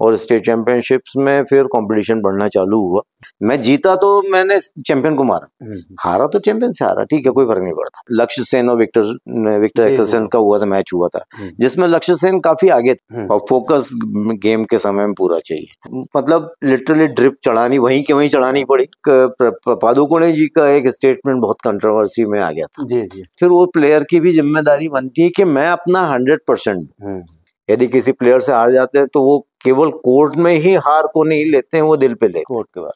और state championships में फिर कंपटीशन बढ़ना चालू हुआ। मैं जीता तो मैंने चैंपियन को मारा, हारा तो चैंपियन से हारा, ठीक है, कोई फर्क नहीं पड़ता। लक्ष्य सेन और विक्टर एक्सेलसेन का हुआ था, मैच हुआ था, जिसमें लक्ष्य सेन काफी आगे थे और फोकस गेम के समय में पूरा चाहिए। मतलब लिटरली ड्रिप चढ़ानी वहीं के वहीं चढ़ानी पड़ी। पादुकोणे जी का एक स्टेटमेंट बहुत कंट्रोवर्सी में आ गया था। फिर वो प्लेयर की भी जिम्मेदारी बनती है कि मैं अपना 100%, यदि किसी प्लेयर से हार जाते हैं तो वो केवल कोर्ट में ही हार को नहीं लेते हैं, वो दिल पे लेते हैं कोर्ट के बाद।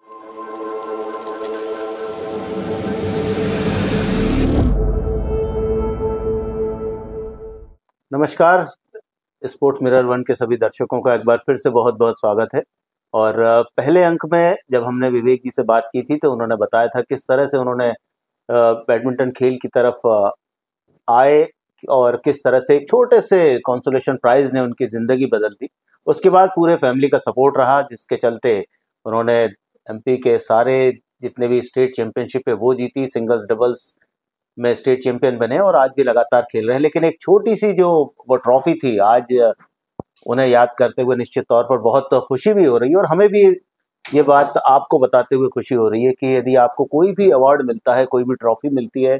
नमस्कार, स्पोर्ट्स मिरर 1 के सभी दर्शकों का एक बार फिर से बहुत बहुत स्वागत है। और पहले अंक में जब हमने विवेक जी से बात की थी तो उन्होंने बताया था किस तरह से उन्होंने बैडमिंटन खेल की तरफ आए और किस तरह से एक छोटे से कंसोलेशन प्राइज ने उनकी ज़िंदगी बदल दी। उसके बाद पूरे फैमिली का सपोर्ट रहा, जिसके चलते उन्होंने एमपी के सारे जितने भी स्टेट चैंपियनशिप है वो जीती, सिंगल्स डबल्स में स्टेट चैंपियन बने और आज भी लगातार खेल रहे हैं। लेकिन एक छोटी सी जो वो ट्रॉफी थी, आज उन्हें याद करते हुए निश्चित तौर पर बहुत खुशी भी हो रही है और हमें भी ये बात आपको बताते हुए खुशी हो रही है कि यदि आपको कोई भी अवार्ड मिलता है, कोई भी ट्रॉफी मिलती है,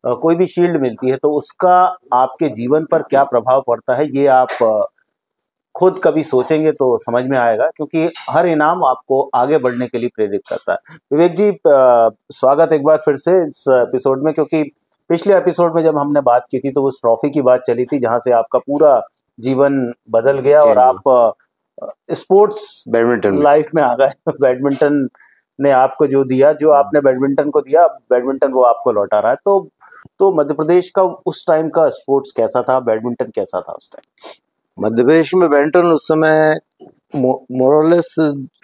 कोई भी शील्ड मिलती है, तो उसका आपके जीवन पर क्या प्रभाव पड़ता है ये आप खुद कभी सोचेंगे तो समझ में आएगा, क्योंकि हर इनाम आपको आगे बढ़ने के लिए प्रेरित करता है। विवेक जी, स्वागत एक बार फिर से इस एपिसोड में, क्योंकि पिछले एपिसोड में जब हमने बात की थी तो उस ट्रॉफी की बात चली थी जहां से आपका पूरा जीवन बदल गया और आप स्पोर्ट्स बैडमिंटन लाइफ में आ गए। बैडमिंटन ने आपको जो दिया, जो आपने बैडमिंटन को दिया, बैडमिंटन वो आपको लौटा रहा है। तो मध्य प्रदेश का उस टाइम का स्पोर्ट्स कैसा था, बैडमिंटन कैसा था उस टाइम? मध्य प्रदेश में बैडमिंटन उस समय मोरलेस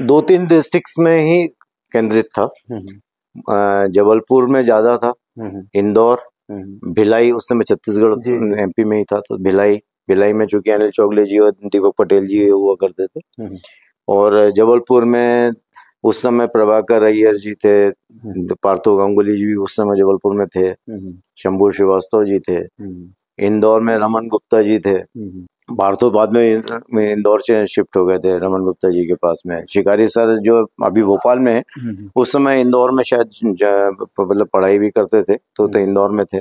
2-3 डिस्ट्रिक्ट्स में ही केंद्रित था। जबलपुर में ज्यादा था, इंदौर, भिलाई, उस समय छत्तीसगढ़ एमपी में ही था, तो भिलाई में चूंकि अनिल चौगले जी और दीपक पटेल जी हुआ करते थे, और जबलपुर में उस समय प्रभाकर अय्यर जी थे, पार्थो गांगुली जी उस समय जबलपुर में थे, शंभू श्रीवास्तव जी थे, इंदौर में रमन गुप्ता जी थे। पार्थो बाद में इंदौर से शिफ्ट हो गए थे रमन गुप्ता जी के पास में। शिकारी सर जो अभी भोपाल में है, उस समय इंदौर में शायद मतलब पढ़ाई भी करते थे, तो इंदौर में थे।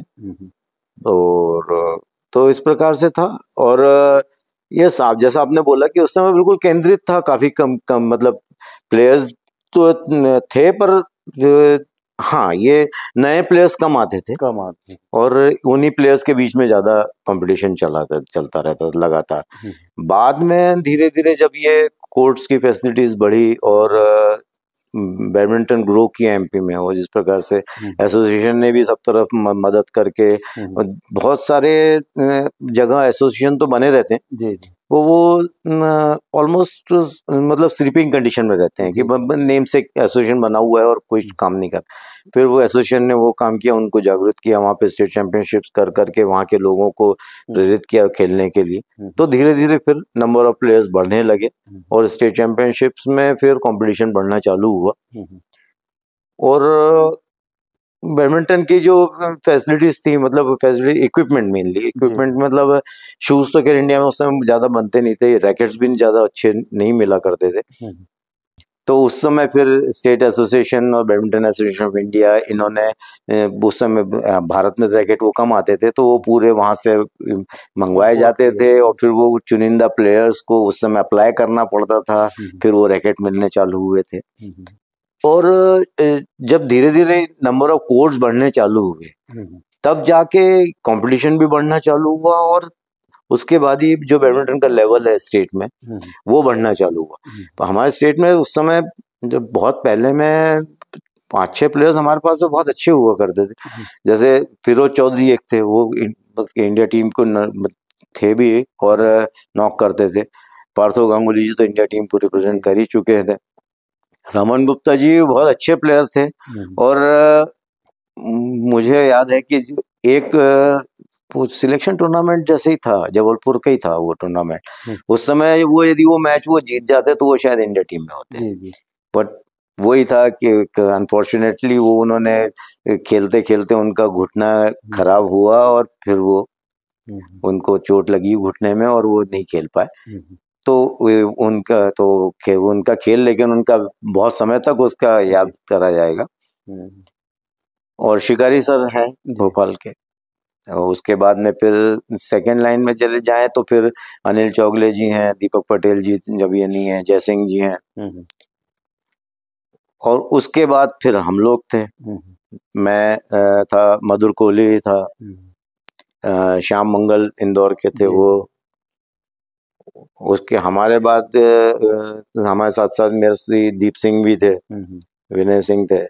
और तो इस प्रकार से था। और ये साहब जैसा आपने बोला कि उस समय बिल्कुल केंद्रित था, काफी कम मतलब प्लेयर्स तो थे, पर हाँ, ये नए प्लेयर्स कम आते थे और उन्हीं प्लेयर्स के बीच में ज्यादा कंपटीशन चलता रहता था लगातार। बाद में धीरे धीरे जब ये कोर्ट्स की फैसिलिटीज बढ़ी और बैडमिंटन ग्रो किया एमपी में, और जिस प्रकार से एसोसिएशन ने भी सब तरफ मदद करके, बहुत सारे जगह एसोसिएशन तो बने रहते हैं, वो ऑलमोस्ट मतलब स्लीपिंग कंडीशन में रहते हैं कि नेम से एसोसिएशन बना हुआ है और कोई काम नहीं कर। फिर वो एसोसिएशन ने वो काम किया, उनको जागरूक किया, वहाँ पे स्टेट चैंपियनशिप्स कर करके वहाँ के लोगों को प्रेरित किया खेलने के लिए। तो धीरे धीरे फिर नंबर ऑफ प्लेयर्स बढ़ने लगे और स्टेट चैंपियनशिप्स में फिर कंपटीशन बढ़ना चालू हुआ। और बैडमिंटन की जो फैसिलिटीज थी, मतलब फैसिलिटी इक्विपमेंट, मेनली इक्विपमेंट, मतलब शूज तो खैर इंडिया में उस समय ज्यादा बनते नहीं थे, रैकेट्स भी ज्यादा अच्छे नहीं मिला करते थे। तो उस समय फिर स्टेट एसोसिएशन और बैडमिंटन एसोसिएशन ऑफ इंडिया, इन्होंने उस समय भारत में रैकेट वो कम आते थे, तो वो पूरे वहां से मंगवाए जाते थे और फिर वो चुनिंदा प्लेयर्स को उस समय अप्लाई करना पड़ता था, फिर वो रैकेट मिलने चालू हुए थे। और जब धीरे धीरे नंबर ऑफ कोर्ट्स बढ़ने चालू हुए, तब जाके कंपटीशन भी बढ़ना चालू हुआ और उसके बाद ही जो बैडमिंटन का लेवल है स्टेट में वो बढ़ना चालू हुआ। तो हमारे स्टेट में उस समय जब बहुत पहले में 5-6 प्लेयर्स हमारे पास तो बहुत अच्छे हुआ करते थे। जैसे फिरोज चौधरी एक थे, वो इंडिया टीम को थे भी और नॉक करते थे। पार्थो गांगुली जी तो इंडिया टीम को रिप्रेजेंट कर ही चुके थे। रमन गुप्ता जी बहुत अच्छे प्लेयर थे और मुझे याद है कि एक सिलेक्शन टूर्नामेंट जैसे ही था, जबलपुर का ही था वो टूर्नामेंट। उस समय वो यदि वो मैच वो जीत जाते तो वो शायद इंडिया टीम में होते, बट वही था कि अनफॉर्चुनेटली वो उन्होंने खेलते खेलते उनका घुटना खराब हुआ और फिर वो उनको चोट लगी घुटने में और वो नहीं खेल पाए। उनका खेल, लेकिन उनका बहुत समय तक उसका याद करा जाएगा। और शिकारी सर हैं भोपाल के। और उसके बाद में फिर सेकंड लाइन में चले जाएं तो फिर अनिल चौगले जी हैं, दीपक पटेल जी जब ये नहीं है, जयसिंह जी हैं। और उसके बाद फिर हम लोग थे। मैं था, मधुर कोहली था, श्याम मंगल इंदौर के थे वो। उसके हमारे बाद हमारे साथ साथ मेरे से दीप सिंह भी थे, विनय सिंह थे।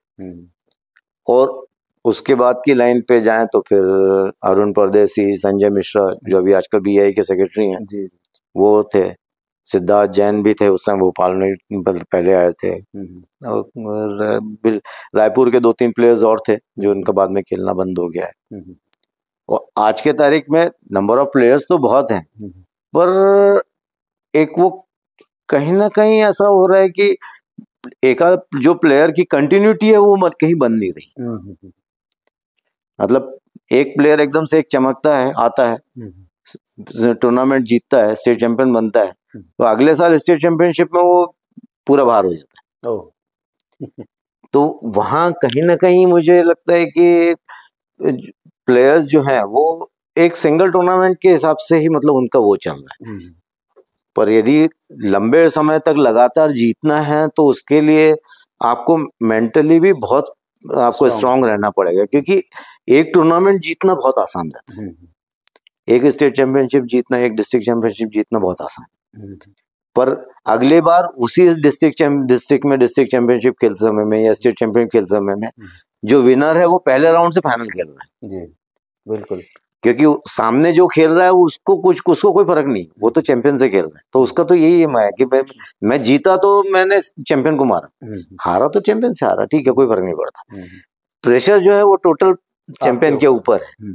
और उसके बाद की लाइन पे जाएं तो फिर अरुण परदेसी, संजय मिश्रा जो अभी आजकल बीआई के सेक्रेटरी हैं, वो थे। सिद्धार्थ जैन भी थे, उस समय भोपाल में पहले आए थे। और रायपुर के 2-3 प्लेयर्स और थे जो उनका बाद में खेलना बंद हो गया है। और आज के तारीख में नंबर ऑफ प्लेयर्स तो बहुत हैं, पर एक वो कहीं ना कहीं ऐसा हो रहा है कि एक जो प्लेयर की कंटिन्यूटी है वो मत कहीं बन नहीं रही। मतलब एक प्लेयर एकदम से एक चमकता है, आता है, टूर्नामेंट जीतता है, स्टेट चैंपियन बनता है, तो अगले साल स्टेट चैंपियनशिप में वो पूरा बाहर हो जाता है। तो वहां कहीं ना कहीं मुझे लगता है कि प्लेयर्स जो हैं वो एक सिंगल टूर्नामेंट के हिसाब से ही मतलब उनका वो चल रहा है। पर यदि लंबे समय तक लगातार जीतना है तो उसके लिए आपको मेंटली भी बहुत आपको स्ट्रांग रहना पड़ेगा, क्योंकि एक टूर्नामेंट जीतना बहुत आसान रहता है। एक स्टेट चैंपियनशिप जीतना, एक डिस्ट्रिक्ट चैंपियनशिप जीतना बहुत आसान है। पर अगले बार उसी डिस्ट्रिक्ट में डिस्ट्रिक्ट चैंपियनशिप खेलते समय में या स्टेट चैंपियन खेलते समय में जो विनर है वो पहले राउंड से फाइनल खेल रहा है। जी बिल्कुल, क्योंकि सामने जो खेल रहा है उसको कोई फर्क नहीं, वो तो चैंपियन से खेल रहा है। तो उसका तो यही है कि मैं जीता तो मैंने चैंपियन को मारा, हारा तो चैंपियन से हारा, ठीक है, कोई फर्क नहीं पड़ता। प्रेशर जो है वो टोटल चैंपियन के ऊपर है।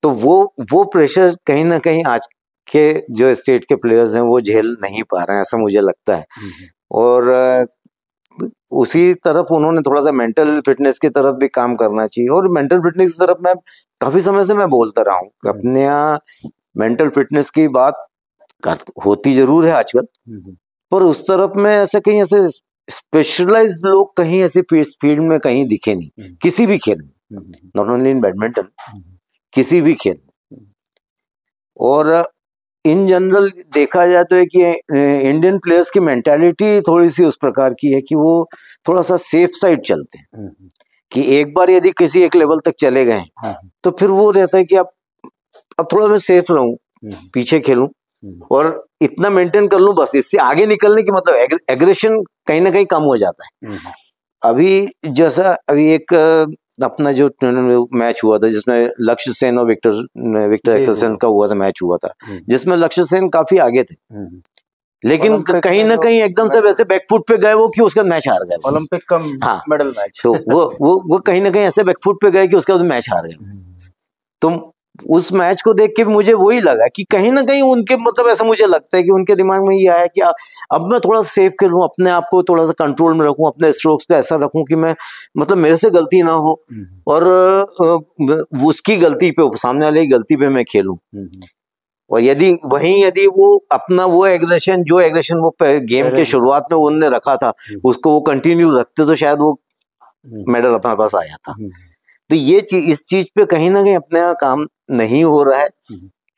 तो वो प्रेशर कहीं ना कहीं आज के जो स्टेट के प्लेयर्स हैं वो झेल नहीं पा रहे हैं, ऐसा मुझे लगता है। और उसी तरफ उन्होंने थोड़ा सा मेंटल फिटनेस की तरफ भी काम करना चाहिए। और मेंटल फिटनेस की तरफ मैं काफी समय से मैं बोलता रहा हूँ, अपने यहाँ मेंटल फिटनेस की बात होती जरूर है आजकल, पर उस तरफ में ऐसे कहीं ऐसे स्पेशलाइज्ड लोग कहीं ऐसे फील्ड में कहीं दिखे नहीं, किसी भी खेल में, नॉट ओनली इन बैडमिंटन, किसी भी खेल। और इन जनरल देखा जाए तो है कि इंडियन प्लेयर्स की मेंटालिटी थोड़ी सी उस प्रकार की है कि वो थोड़ा सा सेफ साइड चलते हैं, कि एक बार यदि किसी एक लेवल तक चले गए तो फिर वो रहता है कि अब थोड़ा मैं सेफ रहूं, पीछे खेलूं और इतना मेंटेन कर लूं, बस इससे आगे निकलने की मतलब एग्रेशन कहीं ना कहीं कम हो जाता है। अभी जैसा अभी एक अपना जो मैच हुआ था जिसमें लक्ष्य सेन और विक्टर एक्सेलसेन का हुआ था, मैच हुआ था जिसमें लक्ष्य सेन काफी आगे थे, लेकिन कहीं ना कहीं एकदम से वैसे बैकफुट पे गए वो कि उसका मैच हार गए, ओलंपिक का मेडल मैच। तो वो कहीं ना कहीं ऐसे बैकफुट पे गए कि उसके बाद मैच हार गए। तो उस मैच को देख के मुझे वही लगा कि कहीं ना कहीं उनके मतलब ऐसा मुझे लगता है कि उनके दिमाग में ये आया कि अब मैं थोड़ा सेफ खेलूं, अपने आप को थोड़ा सा कंट्रोल में रखूं, अपने स्ट्रोक्स को ऐसा रखूं कि मैं मतलब मेरे से गलती ना हो और उसकी गलती पे, सामने वाले की गलती पे मैं खेलूं। और यदि वो अपना वो एग्रेशन वो गेम के शुरुआत में उन्होंने रखा था उसको वो कंटिन्यू रखते तो शायद वो मेडल अपने पास आ जाता। तो ये इस चीज पे कहीं ना कहीं अपने यहाँ काम नहीं हो रहा है,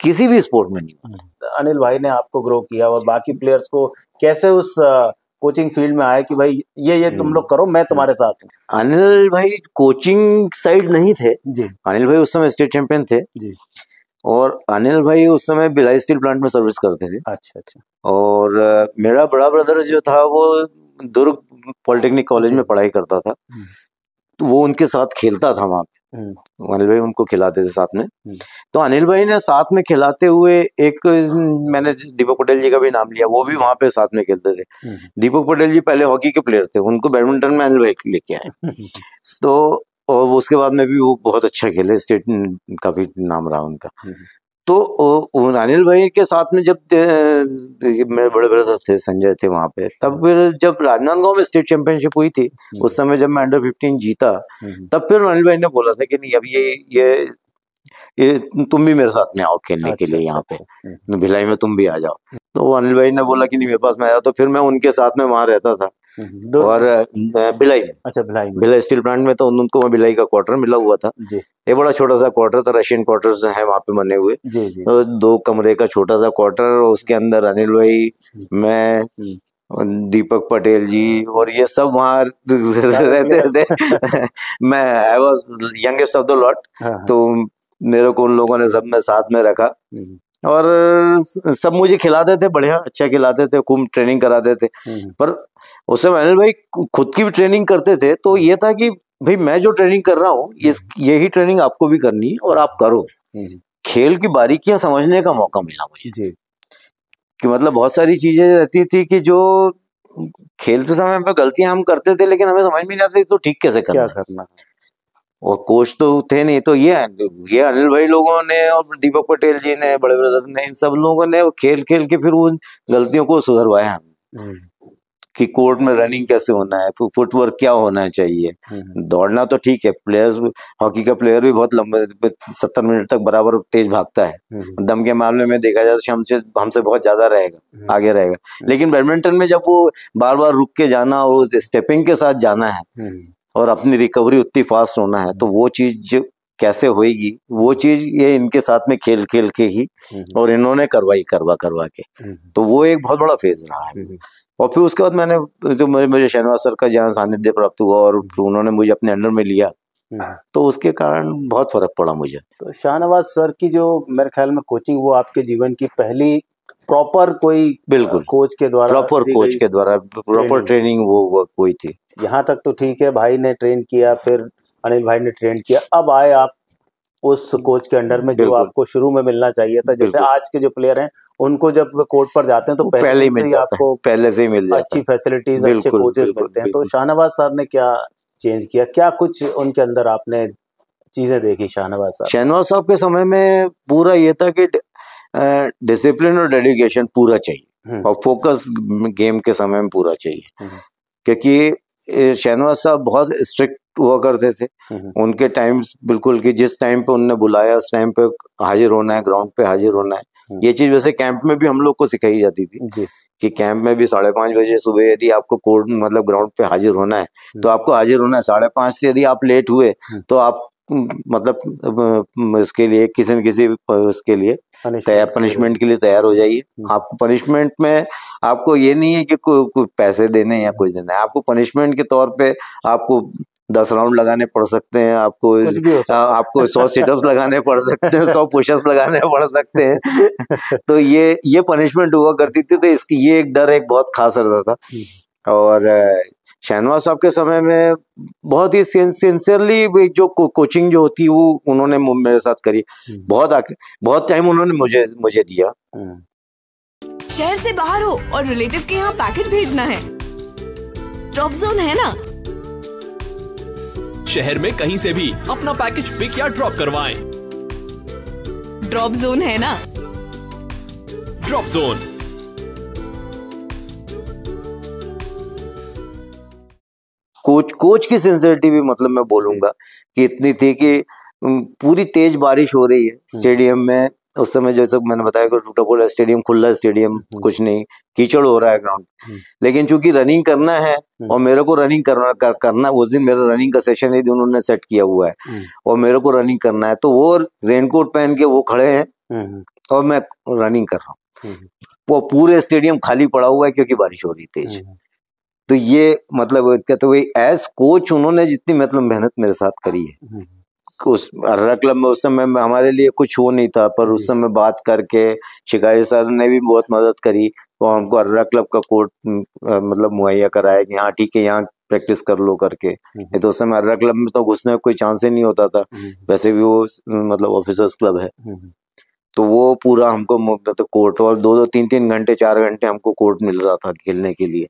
किसी भी स्पोर्ट में नहीं हो रहा। अनिल भाई ने आपको ग्रो किया और बाकी प्लेयर्स को कैसे उस कोचिंग फील्ड में आए कि भाई ये तुम लोग करो, मैं तुम्हारे साथ हूँ? अनिल भाई कोचिंग साइड नहीं थे जी। अनिल भाई उस समय स्टेट चैंपियन थे जी। और अनिल भाई उस समय भिलाई स्टील प्लांट में सर्विस करते थे। अच्छा। और मेरा बड़ा ब्रदर जो था वो दुर्ग पॉलिटेक्निक कॉलेज में पढ़ाई करता था, तो वो उनके साथ खेलता था वहां पे। अनिल भाई उनको खिलाते थे साथ में। तो अनिल भाई ने साथ में खिलाते हुए एक, मैंने दीपक पटेल जी का भी नाम लिया, वो भी वहां पे साथ में खेलते थे। दीपक पटेल जी पहले हॉकी के प्लेयर थे, उनको बैडमिंटन में अनिल भाई लेके आए। तो और उसके बाद में भी वो बहुत अच्छा खेले, स्टेट काफी नाम रहा उनका। तो अनिल भाई के साथ में जब मेरे बड़े ब्रदर थे संजय थे वहां पे, तब फिर जब राजनांदगांव में स्टेट चैंपियनशिप हुई थी उस समय जब मैं अंडर 15 जीता, तब फिर अनिल भाई ने बोला था कि नहीं अब ये ये तुम भी मेरे साथ में आओ खेलने के लिए यहाँ पे भिलाई में, तुम भी आ जाओ। तो अनिल भाई ने बोला कि नहीं मेरे पास में आया, तो फिर मैं उनके साथ में वहाँ रहता था। और भिलाई में, अच्छा भिलाई स्टील प्लांट में, तो उनको भिलाई का क्वार्टर मिला हुआ था। ये बड़ा छोटा सा क्वार्टर था, रशियन क्वार्टर्स है वहाँ पे बने हुए। तो 2 कमरे का छोटा सा क्वार्टर, उसके अंदर अनिल भाई, मैं, दीपक पटेल जी और ये सब वहाँ रहते थे। मैं I was youngest of the lot, तो मेरे को उन लोगों ने सब में साथ में रखा और सब मुझे खिलाते थे, बढ़िया अच्छा खिलाते थे, खूब ट्रेनिंग कराते थे। पर उस समय अनिल भाई खुद की भी ट्रेनिंग करते थे, तो ये था कि भाई मैं जो ट्रेनिंग कर रहा हूँ यही ट्रेनिंग आपको भी करनी है और आप करो। खेल की बारीकियां समझने का मौका मिला मुझे कि मतलब बहुत सारी चीजें रहती थी कि जो खेलते समय पे गलतियां हम करते थे, लेकिन हमें समझ में नहीं आती तो ठीक कैसे करना। और कोच तो थे नहीं, तो ये अनिल भाई लोगों ने और दीपक पटेल जी ने, बड़े ब्रदर ने, इन सब लोगों ने खेल खेल के फिर उन गलतियों को सुधरवाया कि कोर्ट में रनिंग कैसे होना है, फुटवर्क क्या होना चाहिए। दौड़ना तो ठीक है, प्लेयर्स, हॉकी का प्लेयर भी बहुत लंबे 70 मिनट तक बराबर तेज भागता है। दम के मामले में देखा जाए तो हमसे बहुत ज्यादा रहेगा, आगे रहेगा। लेकिन बैडमिंटन में जब वो बार बार रुक के जाना और स्टेपिंग के साथ जाना है और अपनी रिकवरी उतनी फास्ट होना है, तो वो चीज कैसे होएगी, वो चीज ये इनके साथ में खेल खेल के ही और इन्होंने करवा के, तो वो एक बहुत बड़ा फेज रहा है। और फिर उसके बाद मैंने जो मुझे शहनवाज सर का जहाँ सानिध्य प्राप्त हुआ और फिर उन्होंने मुझे अपने अंडर में लिया, तो उसके कारण बहुत फर्क पड़ा मुझे। तो शाहनवाज सर की जो मेरे ख्याल में कोचिंग, वो आपके जीवन की पहली प्रॉपर कोई बिल्कुल कोच के द्वारा, प्रॉपर ट्रेनिंग वो कोई थी। यहाँ तक तो ठीक है, भाई ने ट्रेन किया, फिर अनिल भाई ने ट्रेन किया, अब आए आप उस कोच के अंडर में जो आपको शुरू में मिलना चाहिए था। जैसे आज के जो प्लेयर हैं उनको जब कोर्ट पर जाते हैं तो पहले से आपको पहले से ही मिल जाता, अच्छी फैसिलिटीज, अच्छे कोचेस मिलते हैं। तो शाहनवाज सर ने क्या चेंज किया, क्या कुछ उनके अंदर आपने चीजें देखी शाहनवाज साहब? शहनवाज साहब के समय में पूरा ये था कि डिसिप्लिन और डेडिकेशन पूरा चाहिए और फोकस गेम के समय में पूरा चाहिए, क्योंकि शहनवाज साहब बहुत स्ट्रिक्ट हुआ करते थे। उनके टाइम बिल्कुल कि जिस टाइम पे उन्होंने बुलाया उस टाइम पे हाजिर होना है, ग्राउंड पे हाजिर होना है। ये चीज वैसे कैंप में भी हम लोग को सिखाई जाती थी कि कैंप में भी 5:30 बजे सुबह यदि आपको कोर्ट मतलब ग्राउंड पे हाजिर होना है तो आपको हाजिर होना है। 5:30 से यदि आप लेट हुए तो आप मतलब इसके लिए किसी न किसी उसके लिए पनिशमेंट के लिए तैयार हो जाइए। आपको पनिशमेंट में आपको ये नहीं है कि कोई पैसे देने या कुछ देना है, आपको पनिशमेंट के तौर पे आपको 10 राउंड लगाने पड़ सकते हैं, आपको 100 सिटअप्स लगाने पड़ सकते हैं, 100 पुशअप्स लगाने पड़ सकते हैं। तो ये पनिशमेंट हुआ करती थी, तो इसकी ये एक डर एक बहुत खास रहता था। और शहनवाज साहब के समय में बहुत ही सिंसियरली जो कोचिंग जो होती है वो उन्होंने मेरे साथ करी। बहुत टाइम उन्होंने मुझे दिया। शहर से बाहर हो और रिलेटिव के यहाँ पैकेज भेजना है, ड्रॉप जोन है ना। शहर में कहीं से भी अपना पैकेज पिक या ड्रॉप करवाएं। ड्रॉप जोन है ना। Drop zone. कोच की सिंसियरिटी भी मतलब मैं बोलूंगा कि इतनी थी कि पूरी तेज बारिश हो रही है स्टेडियम में उस समय, जैसे मैंने बताया कि टूटा फूटा स्टेडियम, खुला स्टेडियम, कुछ नहीं, कीचड़ हो रहा है ग्राउंड, लेकिन चूंकि रनिंग करना है और मेरे को रनिंग करना उस दिन मेरा रनिंग का सेशन ही उन्होंने सेट किया हुआ है और मेरे को रनिंग करना है, तो वो रेनकोट पहन के वो खड़े हैं और मैं रनिंग कर रहा हूँ। वो पूरे स्टेडियम खाली पड़ा हुआ है क्योंकि बारिश हो रही तेज। तो ये मतलब तो एज कोच उन्होंने जितनी मतलब मेहनत मेरे साथ करी है, उस अर्रा क्लब में उस समय हमारे लिए कुछ हो नहीं था, पर उस समय बात करके शिकारी सर ने भी बहुत मदद करी और हमको अर्रा क्लब का कोर्ट मतलब मुहैया कराया कि हाँ ठीक है यहाँ प्रैक्टिस कर लो करके। तो उस समय अर्रा क्लब में तो घुसने का कोई चांस ही नहीं होता था, वैसे भी वो मतलब ऑफिसर्स क्लब है, तो वो पूरा हमको मतलब कोर्ट और 2-2, 3-3 घंटे 4 घंटे हमको कोर्ट मिल रहा था खेलने के लिए।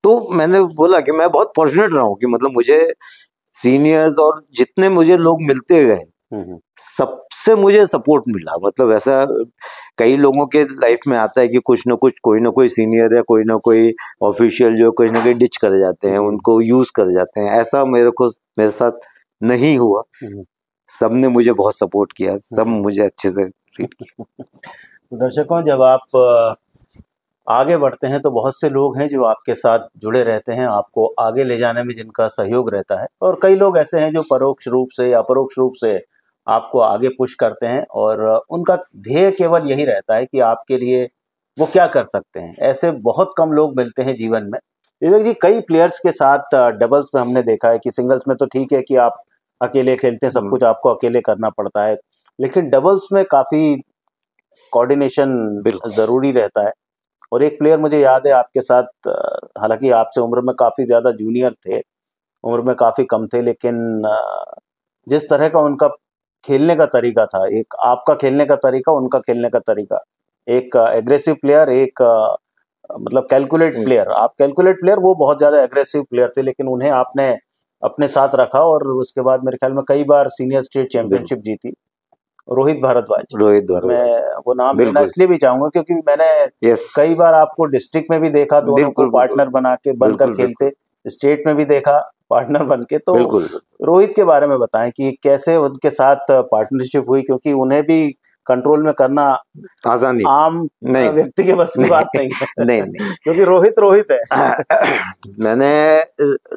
तो मैंने बोला कि मैं बहुत फॉर्चुनेट रहा हूँ कि मतलब मुझे सीनियर्स और जितने मुझे लोग मिलते गए सबसे मुझे सपोर्ट मिला। मतलब ऐसा कई लोगों के लाइफ में आता है कि कुछ ना कुछ कोई ना कोई सीनियर या कोई ना कोई ऑफिशियल जो कोई ना कोई डिच कर जाते हैं, उनको यूज कर जाते हैं, ऐसा मेरे साथ नहीं हुआ। सब ने मुझे बहुत सपोर्ट किया, सब मुझे अच्छे से ट्रीट किया। दर्शकों, जब आप आगे बढ़ते हैं तो बहुत से लोग हैं जो आपके साथ जुड़े रहते हैं, आपको आगे ले जाने में जिनका सहयोग रहता है, और कई लोग ऐसे हैं जो परोक्ष रूप से या परोक्ष रूप से आपको आगे पुश करते हैं, और उनका ध्येय केवल यही रहता है कि आपके लिए वो क्या कर सकते हैं। ऐसे बहुत कम लोग मिलते हैं जीवन में। विवेक जी, कई प्लेयर्स के साथ डबल्स में हमने देखा है कि सिंगल्स में तो ठीक है कि आप अकेले खेलते हैं, सब कुछ आपको अकेले करना पड़ता है, लेकिन डबल्स में काफ़ी कोऑर्डिनेशन ज़रूरी रहता है। और एक प्लेयर मुझे याद है आपके साथ, हालांकि आपसे उम्र में काफ़ी ज़्यादा जूनियर थे, उम्र में काफ़ी कम थे, लेकिन जिस तरह का उनका खेलने का तरीका था, एक आपका खेलने का तरीका, उनका खेलने का तरीका, एक एग्रेसिव प्लेयर, एक मतलब कैलकुलेट प्लेयर, आप कैलकुलेट प्लेयर, वो बहुत ज़्यादा एग्रेसिव प्लेयर थे, लेकिन उन्हें आपने अपने साथ रखा और उसके बाद मेरे ख्याल में कई बार सीनियर स्टेट चैंपियनशिप जीती। रोहित भारद्वाज, मैं वो नाम लेना इसलिए भी चाहूंगा क्योंकि मैंने कई बार आपको डिस्ट्रिक्ट में भी देखा, दोनों को पार्टनर बनकर खेलते, स्टेट में भी देखा पार्टनर बन के। तो रोहित के बारे में बताएं कि कैसे उनके साथ पार्टनरशिप हुई, क्योंकि उन्हें भी कंट्रोल में करना आसान आम व्यक्ति के बस की बात नहीं है। नहीं क्योंकि रोहित है। मैंने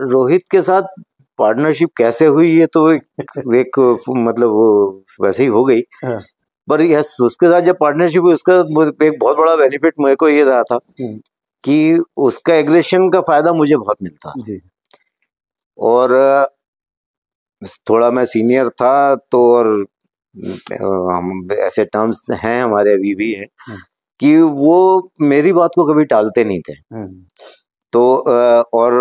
रोहित के साथ पार्टनरशिप कैसे हुई ये तो एक मतलब वो वैसे ही हो गई। पर यस, उसके साथ जब पार्टनरशिप हुई, उसका एक बहुत बड़ा बेनिफिट मेरे को ये रहा था कि उसका एग्रेशन का फायदा मुझे बहुत मिलता जी। और थोड़ा मैं सीनियर था तो, और हम ऐसे टर्म्स हैं हमारे अभी भी है कि वो मेरी बात को कभी टालते नहीं थे। तो और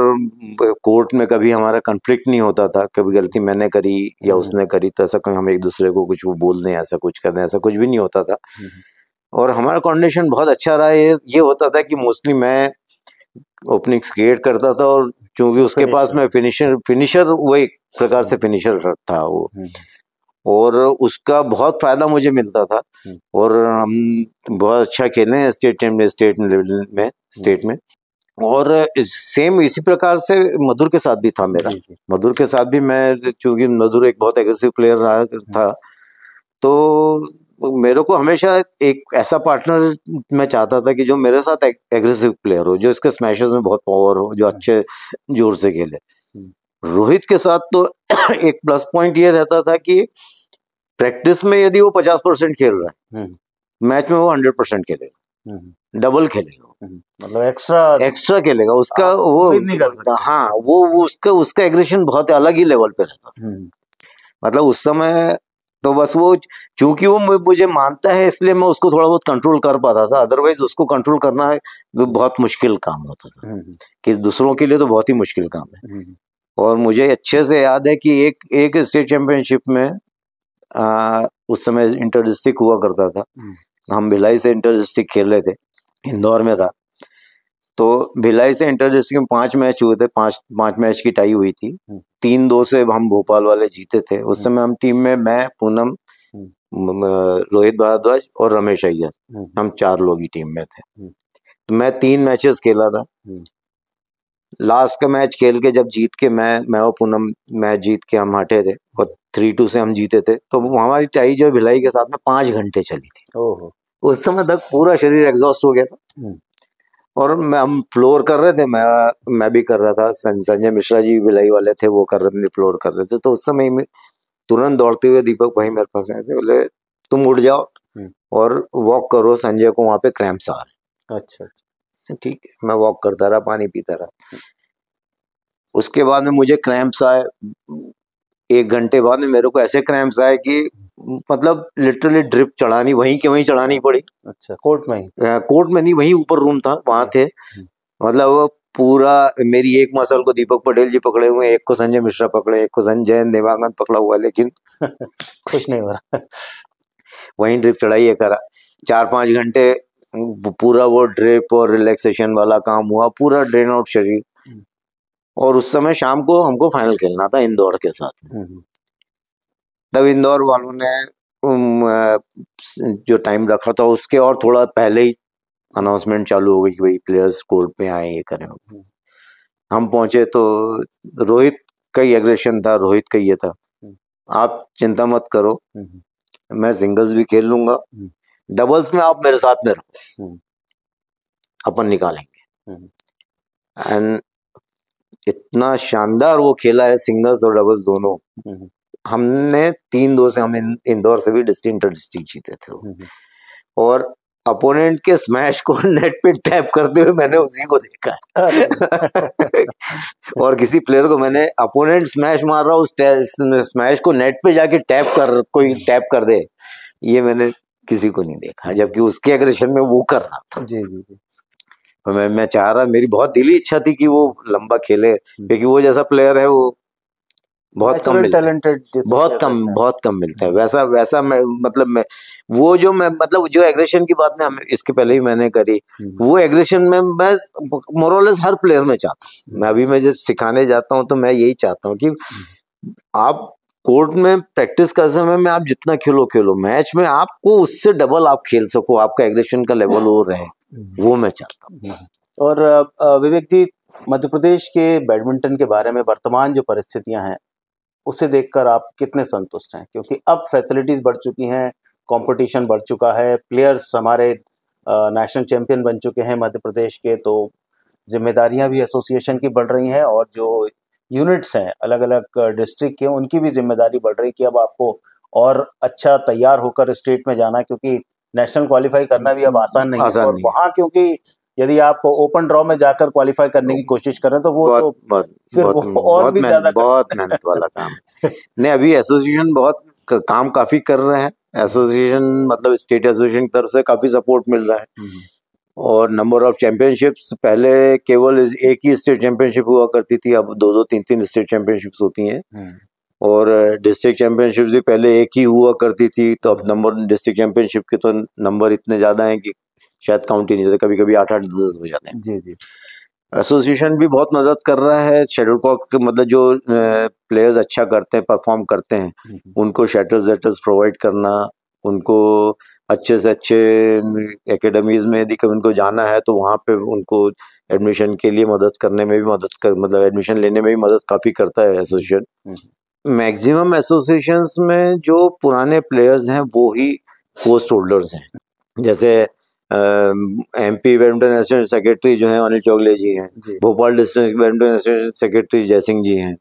कोर्ट में कभी हमारा कॉन्फ्लिक्ट नहीं होता था, कभी गलती मैंने करी या उसने करी तो ऐसा कोई हम एक दूसरे को कुछ वो बोल दें, ऐसा कुछ कर दें, ऐसा कुछ भी नहीं होता था। और हमारा कॉन्डिशन बहुत अच्छा रहा। ये होता था कि मोस्टली मैं ओपनिंग्स क्रिएट करता था, और चूंकि उसके पास में फिनिशर वो एक प्रकार से फिनिशर था वो, और उसका बहुत फायदा मुझे मिलता था। और हम बहुत अच्छा खेले हैं स्टेट में। और सेम इसी प्रकार से मधुर के साथ भी था मेरा। मधुर के साथ भी मैं, चूंकि मधुर एक बहुत एग्रेसिव प्लेयर रहा था, तो मेरे को हमेशा एक ऐसा पार्टनर मैं चाहता था कि जो मेरे साथ एग्रेसिव प्लेयर हो, जो इसके स्मैशेस में बहुत पावर हो, जो अच्छे जोर से खेले। रोहित के साथ तो एक प्लस पॉइंट ये रहता था कि प्रैक्टिस में यदि वो 50% खेल रहा है, मैच में वो 100% खेलेगा, डबल खेलेगा, मतलब एक्स्ट्रा खेलेगा। उसका वो नहीं कर सकता। हाँ, वो उसका एग्रेशन बहुत अलग ही लेवल पे रहता था। मतलब उस समय तो बस वो, चूंकि वो मुझे मानता है इसलिए मैं उसको थोड़ा बहुत कंट्रोल कर पाता था, अदरवाइज उसको कंट्रोल करना है तो बहुत मुश्किल काम होता था, कि दूसरों के लिए तो बहुत ही मुश्किल काम है। और मुझे अच्छे से याद है कि एक स्टेट चैंपियनशिप में उस समय इंटर डिस्ट्रिक्ट हुआ करता था, हम भिलाई से इंटर डिस्ट्रिक्ट खेल रहे थे, इंदौर में था। तो भिलाई से इंटर डिस्ट्रिक्ट में 5 मैच हुए थे, 5 मैच की टाई हुई थी, 3-2 से हम भोपाल वाले जीते थे। उस समय हम टीम में, मैं, पूनम, रोहित भारद्वाज और रमेश अय्यर, हम 4 लोग ही टीम में थे। तो मैं 3 मैचेस खेला था। लास्ट का मैच खेल के जब जीत के मैं और पूनम मैच जीत के हम हटे थे, और 3-2 से हम जीते थे। तो हमारी टाई जो भिलाई के साथ में 5 घंटे चली थी। उस समय तक पूरा शरीर एग्जॉस्ट हो गया था, और हम फ्लोर कर रहे थे, मैं भी कर रहा था, संजय मिश्रा जी भिलाई वाले थे, वो कर रहे थे, फ्लोर कर रहे थे। तो उस समय में तुरंत दौड़ते हुए दीपक भाई मेरे पास आए थे, बोले तुम उठ जाओ और वॉक करो, संजय को वहां पे क्रैम्प्स आ रहे। अच्छा, ठीक है, मैं वॉक करता रहा, पानी पीता रहा। उसके बाद में मुझे क्रैम्प्स आए, 1 घंटे बाद में मेरे को ऐसे क्रैम्प्स आए कि मतलब लिटरली ड्रिप चढ़ानी, वहीं के वहीं चढ़ानी पड़ी। अच्छा, कोर्ट में नहीं, वहीं ऊपर रूम था, वहां थे। मतलब पूरा मेरी एक मसल को दीपक पटेल जी पकड़े हुए, एक को संजय मिश्रा पकड़े, एक को संजय देवांगन पकड़ा हुआ, लेकिन कुछ नहीं हो रहा। वहीं ड्रिप चढ़ाई करा, 4-5 घंटे पूरा वो ड्रिप और रिलैक्सेशन वाला काम हुआ, पूरा ड्रेन आउट शरीर। और उस समय शाम को हमको फाइनल खेलना था इंदौर के साथ। तब इंदौर वालों ने जो टाइम रखा था उसके और थोड़ा पहले ही अनाउंसमेंट चालू हो गई कि भाई प्लेयर्स कोर्ट पे आए, ये करें। हम पहुंचे तो रोहित का ही एग्रेशन था, रोहित का ये था आप चिंता मत करो, मैं सिंगल्स भी खेल लूंगा, डबल्स में आप मेरे साथ में रहो, अपन निकालेंगे। एंड इतना शानदार वो खेला है सिंगल्स और डबल्स दोनों। हमने 3-2 से हम इंदौर से भी डिस्ट्रिक्ट इंटर डिस्ट्रिक्ट जीते थे वो। और अपोनेंट के स्मैश को नेट पे टैप करते हुए मैंने उसी को देखा है। और किसी प्लेयर को मैंने अपोनेंट स्मैश मार रहा उस स्मैश को नेट पे जाके कोई टैप कर दे, ये मैंने किसी को नहीं देखा, जबकि उसके एग्रेशन में वो कर रहा था। जी जी जी। तो मैं चाह रहा, मेरी बहुत दिली इच्छा थी कि वो लंबा खेले, क्योंकि वो जैसा प्लेयर है वो बहुत कम मिलता है, बहुत कम मिलता है। वैसा मैं वो जो एग्रेशन की बात में इसके पहले ही मैंने करी, वो एग्रेशन में मैं मोरलेस हर प्लेयर में चाहता हूँ। मैं जब सिखाने जाता हूँ तो मैं यही चाहता हूँ कि आप कोर्ट में प्रैक्टिस कर समय में आप जितना खेलो, मैच में आपको उससे डबल आप खेल सको, आपका एग्रेशन का लेवल हो रहे, वो मैं चाहता हूँ। और विवेक जी, मध्य प्रदेश के बैडमिंटन के बारे में वर्तमान जो परिस्थितियां हैं उसे देखकर आप कितने संतुष्ट हैं? क्योंकि अब फैसिलिटीज बढ़ चुकी हैं, कंपटीशन बढ़ चुका है, प्लेयर्स हमारे नेशनल चैंपियन बन चुके हैं मध्य प्रदेश के, तो जिम्मेदारियां भी एसोसिएशन की बढ़ रही हैं और जो यूनिट्स हैं अलग अलग डिस्ट्रिक्ट के, उनकी भी जिम्मेदारी बढ़ रही कि अब आपको और अच्छा तैयार होकर स्टेट में जाना, क्योंकि नेशनल क्वालिफाई करना भी अब आसान नहीं है। और वहाँ क्योंकि यदि आप ओपन ड्रॉ में जाकर क्वालिफाई करने की कोशिश करें तो वो बहुत मेहनत वाला काम है। नहीं, अभी एसोसिएशन काम काफी कर रहे हैं। एसोसिएशन मतलब स्टेट एसोसिएशन की तरफ से काफी सपोर्ट मिल रहा है। और नंबर ऑफ चैंपियनशिप्स, पहले केवल एक ही स्टेट चैंपियनशिप हुआ करती थी, अब 2-2, 3-3 स्टेट चैंपियनशिप्स होती हैं। और डिस्ट्रिक्ट चैंपियनशिप भी पहले एक ही हुआ करती थी, तो अब नंबर डिस्ट्रिक्ट चैंपियनशिप के तो नंबर इतने ज्यादा हैं कि शायद काउंट ही नहीं होते, कभी-कभी 8-8, 10 हो जाते हैं। जी जी। एसोसिएशन भी बहुत मदद कर रहा है। शेडल कॉक मतलब जो प्लेयर्स अच्छा करते हैं, परफॉर्म करते हैं, उनको शटल्स प्रोवाइड करना, उनको अच्छे से अच्छे एकेडमीज में यदि उनको जाना है तो वहाँ पे उनको एडमिशन के लिए मदद करने में भी मतलब एडमिशन लेने में भी मदद काफी करता है एसोसिएशन। मैक्सिमम एसोसिएशंस में जो पुराने प्लेयर्स हैं वो ही पोस्ट होल्डर्स हैं। जैसे एमपी बैडमिंटन एसोसिएशन सेक्रेटरी जो हैं अनिल चौगले जी हैं, Bhopal district badminton association secretary Jaisingh ji हैं,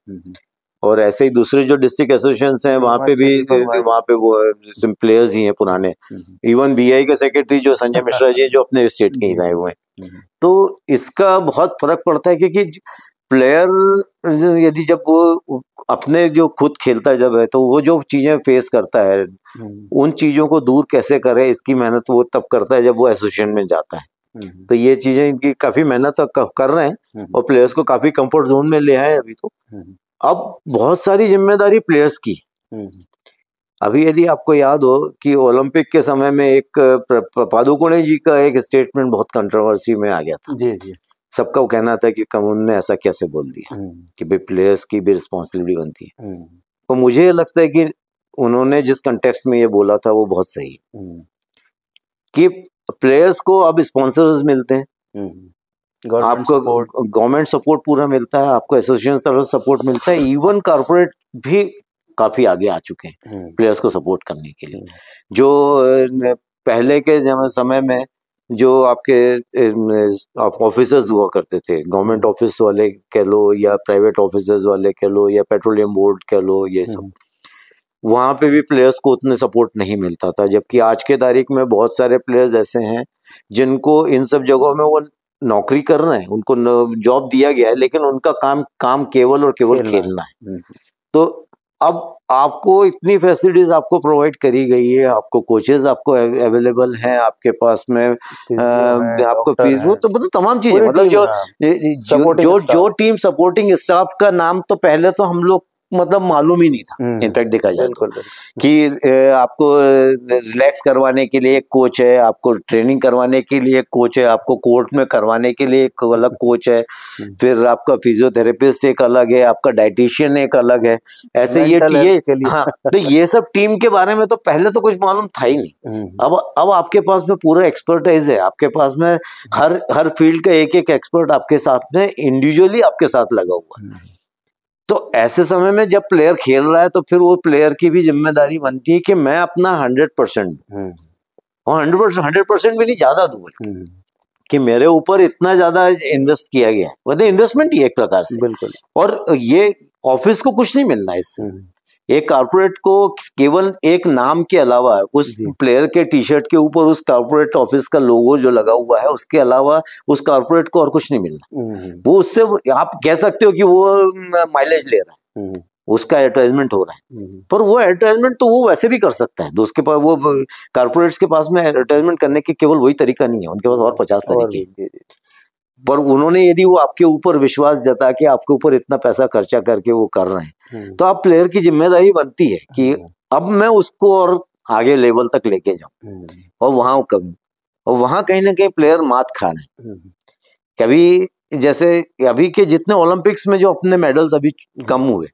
और ऐसे ही दूसरे जो डिस्ट्रिक्ट एसोसिएशंस हैं वहाँ पे वो प्लेयर्स ही हैं पुराने। इवन बीआई के सेक्रेटरी जो संजय मिश्रा जी जो अपने स्टेट के ही रहे हुए हैं। तो इसका बहुत फर्क पड़ता है, क्योंकि प्लेयर यदि जब वो अपने जो खुद खेलता है जब है, तो वो जो चीजें फेस करता है उन चीजों को दूर कैसे करे, इसकी मेहनत वो तब करता है जब वो एसोसिएशन में जाता है। तो ये चीजें इनकी काफी मेहनत कर रहे हैं और प्लेयर्स को काफी कंफर्ट जोन में ले आए अभी। तो अब बहुत सारी जिम्मेदारी प्लेयर्स की। अभी यदि आपको याद हो कि ओलंपिक के समय में एक पादुकोणे जी का एक स्टेटमेंट बहुत कंट्रोवर्सी में आ गया था। जी जी। सबका वो कहना था कि कमुन ने ऐसा कैसे बोल दिया कि भाई प्लेयर्स की भी रिस्पॉन्सिबिलिटी बनती है। तो मुझे लगता है कि उन्होंने जिस कंटेक्स्ट में ये बोला था वो बहुत सही कि प्लेयर्स को अब स्पॉन्सर्स मिलते हैं, आपको गवर्नमेंट सपोर्ट पूरा मिलता है, आपको एसोसिएशन तरफ सपोर्ट मिलता है, इवन कॉर्पोरेट भी काफी आगे आ चुके हैं प्लेयर्स को सपोर्ट करने के लिए। जो पहले के समय में जो आपके ऑफिसर्स हुआ करते थे, गवर्नमेंट ऑफिस वाले कह लो या प्राइवेट ऑफिसर्स वाले कह लो या पेट्रोलियम बोर्ड कह लो, ये सब वहाँ पे भी प्लेयर्स को उतने सपोर्ट नहीं मिलता था। जबकि आज के तारीख में बहुत सारे प्लेयर्स ऐसे हैं जिनको इन सब जगहों में वो नौकरी कर रहे हैं, उनको जॉब दिया गया है, लेकिन उनका काम केवल और केवल खेलना है। तो अब आपको इतनी फैसिलिटीज आपको प्रोवाइड करी गई है, आपको कोचेस आपको अवेलेबल हैं, आपके पास में आपको फीस, तो मतलब तमाम चीजें, मतलब जो टीम सपोर्टिंग स्टाफ का नाम तो पहले तो हम लोग मतलब मालूम ही नहीं था। इनफैक्ट देखा जाए कि आपको रिलैक्स करवाने के लिए एक कोच है, आपको ट्रेनिंग करवाने के लिए एक कोच है, आपको कोर्ट में करवाने के लिए एक अलग कोच है, फिर आपका फिजियोथेरेपिस्ट एक अलग है, आपका डाइटिशियन एक अलग है। ऐसे ये हाँ, तो ये सब टीम के बारे में तो पहले तो कुछ मालूम था ही नहीं। अब आपके पास में पूरा एक्सपर्टाइज है, आपके पास में हर फील्ड का एक एक एक्सपर्ट आपके साथ में इंडिविजुअली आपके साथ लगा हुआ है। तो ऐसे समय में जब प्लेयर खेल रहा है तो फिर वो प्लेयर की भी जिम्मेदारी बनती है कि मैं अपना 100% और 100% भी नहीं, ज्यादा दूं, कि मेरे ऊपर इतना ज्यादा इन्वेस्ट किया गया है, मतलब इन्वेस्टमेंट ही एक प्रकार से। बिल्कुल। और ये ऑफिस को कुछ नहीं मिलना इससे, एक कारपोरेट को केवल एक नाम के अलावा उस प्लेयर के टी शर्ट के ऊपर उस कारपोरेट ऑफिस का लोगो जो लगा हुआ है, उसके अलावा उस कारपोरेट को और कुछ नहीं मिलना। वो उससे आप कह सकते हो कि वो माइलेज ले रहा है, उसका एडवर्टाइजमेंट हो रहा है, पर वो एडवर्टाइजमेंट तो वो वैसे भी कर सकता है। उसके पास, वो कारपोरेट्स के पास में एडवर्टाइजमेंट करने के केवल वही तरीका नहीं है, उनके पास और 50 तरीके। पर उन्होंने यदि वो आपके ऊपर विश्वास जता के आपके ऊपर इतना पैसा खर्चा करके वो कर रहे हैं, तो आप प्लेयर की जिम्मेदारी बनती है कि अब मैं उसको और आगे लेवल तक लेके जाऊं और वहां करूं, और वहां कहीं ना कहीं प्लेयर मात खा रहे हैं। कभी जैसे अभी के जितने ओलंपिक्स में जो अपने मेडल्स अभी कम हुए,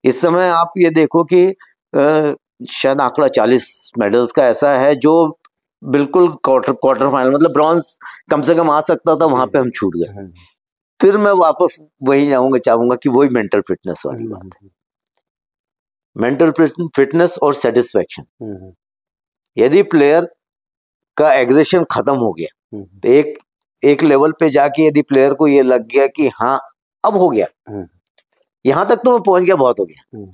इस समय आप ये देखो कि शायद आंकड़ा 40 मेडल्स का ऐसा है जो बिल्कुल क्वार्टर फाइनल, मतलब ब्रॉन्ज कम से कम आ सकता था, वहां पे हम छूट गए। फिर मैं वापस वही जाऊंगा, चाहूंगा कि वही मेंटल फिटनेस वाली बात है, मेंटल फिटनेस और सेटिस्फेक्शन। यदि प्लेयर का एग्रेशन खत्म हो गया, तो एक लेवल पे जाके यदि प्लेयर को ये लग गया कि हाँ अब हो गया, यहां तक तो मैं पहुंच गया, बहुत हो गया,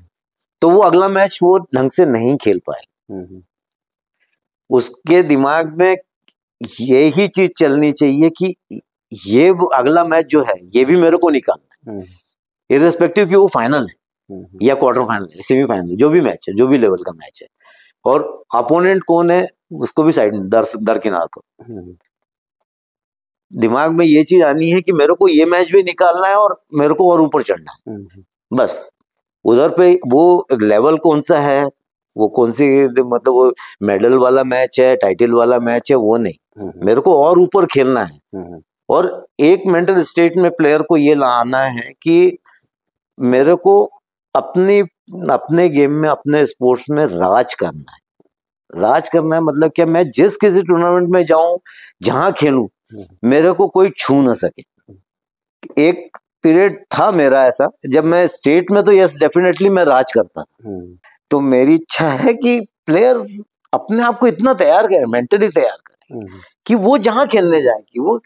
तो वो अगला मैच वो ढंग से नहीं खेल पाए। उसके दिमाग में यही चीज चलनी चाहिए कि ये अगला मैच जो है ये भी मेरे को निकालना है, इर्रेस्पेक्टिव कि वो फाइनल है या क्वार्टर फाइनल है, सेमीफाइनल, जो भी मैच है, जो भी लेवल का मैच है, और अपोनेंट कौन है उसको भी साइड दरकिनार करो। दिमाग में ये चीज आनी है कि मेरे को ये मैच भी निकालना है और मेरे को और ऊपर चढ़ना है। बस उधर पे वो लेवल कौन सा है, वो कौन सी, मतलब वो मेडल वाला मैच है, टाइटल वाला मैच है, वो नहीं, मेरे को और ऊपर खेलना है। और एक मेंटल स्टेट में प्लेयर को ये लाना है कि मेरे को अपने गेम में, अपने स्पोर्ट्स में राज करना है। राज करना है मतलब क्या, मैं जिस किसी टूर्नामेंट में जाऊं, जहां खेलूं, मेरे को कोई छू ना सके। एक पीरियड था मेरा ऐसा, जब मैं स्टेट में तो यस डेफिनेटली मैं राज करता, तो मेरी इच्छा है कि प्लेयर्स अपने आप को इतना तैयार करें, मेंटली तैयार करें कि वो जहां खेलने जाए, कि वो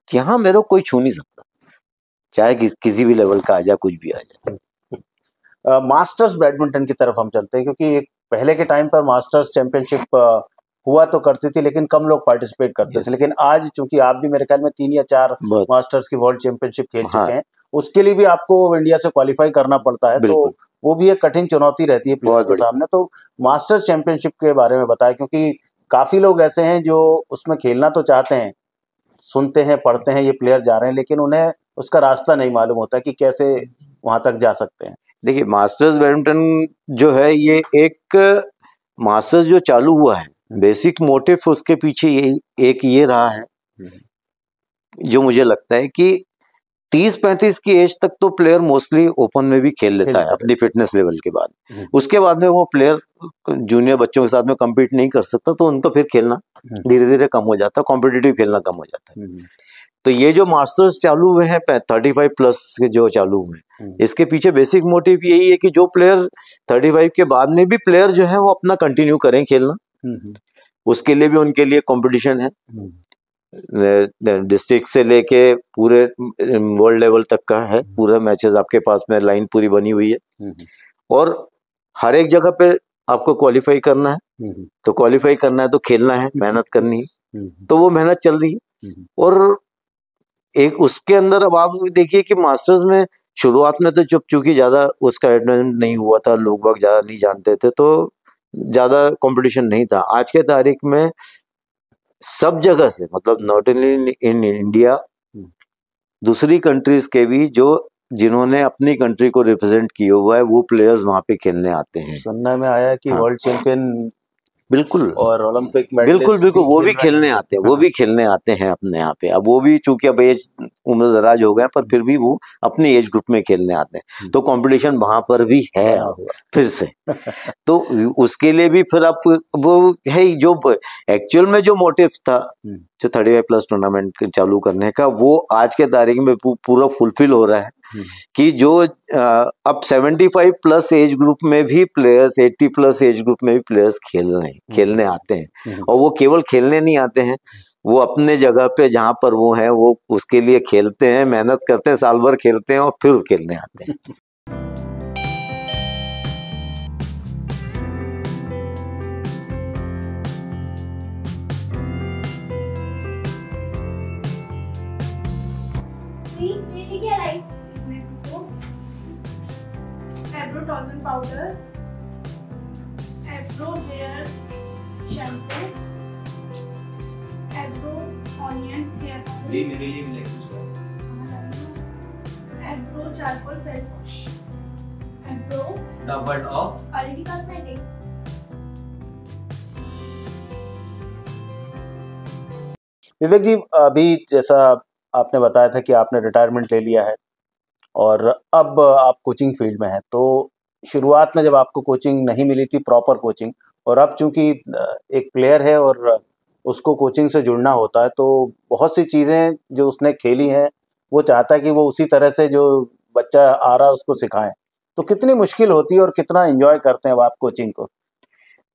यहाँ मेरे को कोई छू नहीं सकता, चाहे किसी भी लेवल का आ जाए, कुछ भी आ जाए। मास्टर्स बैडमिंटन की तरफ हम चलते हैं, क्योंकि पहले के टाइम पर मास्टर्स चैंपियनशिप हुआ तो करती थी, लेकिन कम लोग पार्टिसिपेट करते थे। लेकिन आज चूंकि आप भी मेरे ख्याल में 3 या 4 मास्टर्स की वर्ल्ड चैंपियनशिप खेल चुके हैं, उसके लिए भी आपको इंडिया से क्वालिफाई करना पड़ता है, तो वो भी एक कठिन चुनौती रहती है प्लेयर के सामने। तो मास्टर्स चैंपियनशिप के बारे में बताएं, क्योंकि काफी लोग ऐसे हैं जो उसमें खेलना तो चाहते हैं, सुनते हैं, पढ़ते हैं ये प्लेयर जा रहे हैं, लेकिन उन्हें उसका रास्ता नहीं मालूम होता कि कैसे वहां तक जा सकते हैं। देखिए, मास्टर्स बैडमिंटन जो है, ये एक मास्टर्स जो चालू हुआ है, बेसिक मोटिव उसके पीछे ये रहा है, जो मुझे लगता है कि 30-35 की एज तक तो प्लेयर मोस्टली ओपन में भी खेल लेता है अपनी फिटनेस लेवल के बाद। उसके बाद में वो प्लेयर जूनियर बच्चों के साथ में कम्पीट नहीं कर सकता, तो उनका फिर खेलना धीरे धीरे कम हो जाता है, कॉम्पिटिटिव खेलना कम हो जाता है। तो ये जो मास्टर्स चालू हुए हैं 35 प्लस के जो चालू हुए हैं, इसके पीछे बेसिक मोटिव यही है कि जो प्लेयर 35 के बाद में भी प्लेयर जो है वो अपना कंटिन्यू करें खेलना, उसके लिए भी उनके लिए कंपटीशन है, डिस्ट्रिक्ट से लेके पूरे वर्ल्ड लेवल तक का है, पूरा मैचेस आपके पास में लाइन पूरी बनी हुई है, और हर एक जगह पे आपको क्वालिफाई करना है। तो क्वालिफाई करना है तो खेलना है, मेहनत करनी है, तो वो मेहनत चल रही है। और एक उसके अंदर अब आप देखिए कि मास्टर्स में शुरुआत में तो चूंकि ज्यादा उसका एडवर्टाइजमेंट नहीं हुआ था, लोग बाग ज्यादा नहीं जानते थे, तो ज्यादा कंपटीशन नहीं था। आज के तारीख में सब जगह से, मतलब नॉट ओनली इन इंडिया, दूसरी कंट्रीज के भी जो जिन्होंने अपनी कंट्री को रिप्रेजेंट किया हुआ है, वो प्लेयर्स वहां पे खेलने आते हैं। सुनने में आया कि वर्ल्ड चैंपियन बिल्कुल और ओलंपिक बिल्कुल वो भी खेलने आते हैं, वो भी खेलने आते हैं अपने यहाँ पे। अब वो भी चूंकि अब एज उम्र दराज हो गए, पर फिर भी वो अपनी एज ग्रुप में खेलने आते हैं, तो कंपटीशन वहां पर भी है फिर से। तो उसके लिए भी फिर आप वो है जो एक्चुअल में जो मोटिव था, जो 35 प्लस टूर्नामेंट चालू करने का, वो आज के तारीख में पूरा फुलफिल हो रहा है। कि जो अब 75 प्लस एज ग्रुप में भी प्लेयर्स, 80 प्लस एज ग्रुप में भी प्लेयर्स खेलने आते हैं। और वो केवल खेलने नहीं आते हैं, वो अपने जगह पे जहाँ पर वो हैं वो उसके लिए खेलते हैं, मेहनत करते हैं, साल भर खेलते हैं और फिर खेलने आते हैं। Eyebrow toner powder, eyebrow hair shampoo, eyebrow onion hair oil, eyebrow charcoal face wash, eyebrow The word of quality cosmetics. विवेक जी, अभी जैसा आपने बताया था कि आपने रिटायरमेंट ले लिया है और अब आप कोचिंग फील्ड में हैं, तो शुरुआत में जब आपको कोचिंग नहीं मिली थी, प्रॉपर कोचिंग, और अब चूंकि एक प्लेयर है और उसको कोचिंग से जुड़ना होता है, तो बहुत सी चीज़ें जो उसने खेली हैं वो चाहता है कि वो उसी तरह से जो बच्चा आ रहा है उसको सिखाएं। तो कितनी मुश्किल होती है और कितना एंजॉय करते हैं आप कोचिंग को?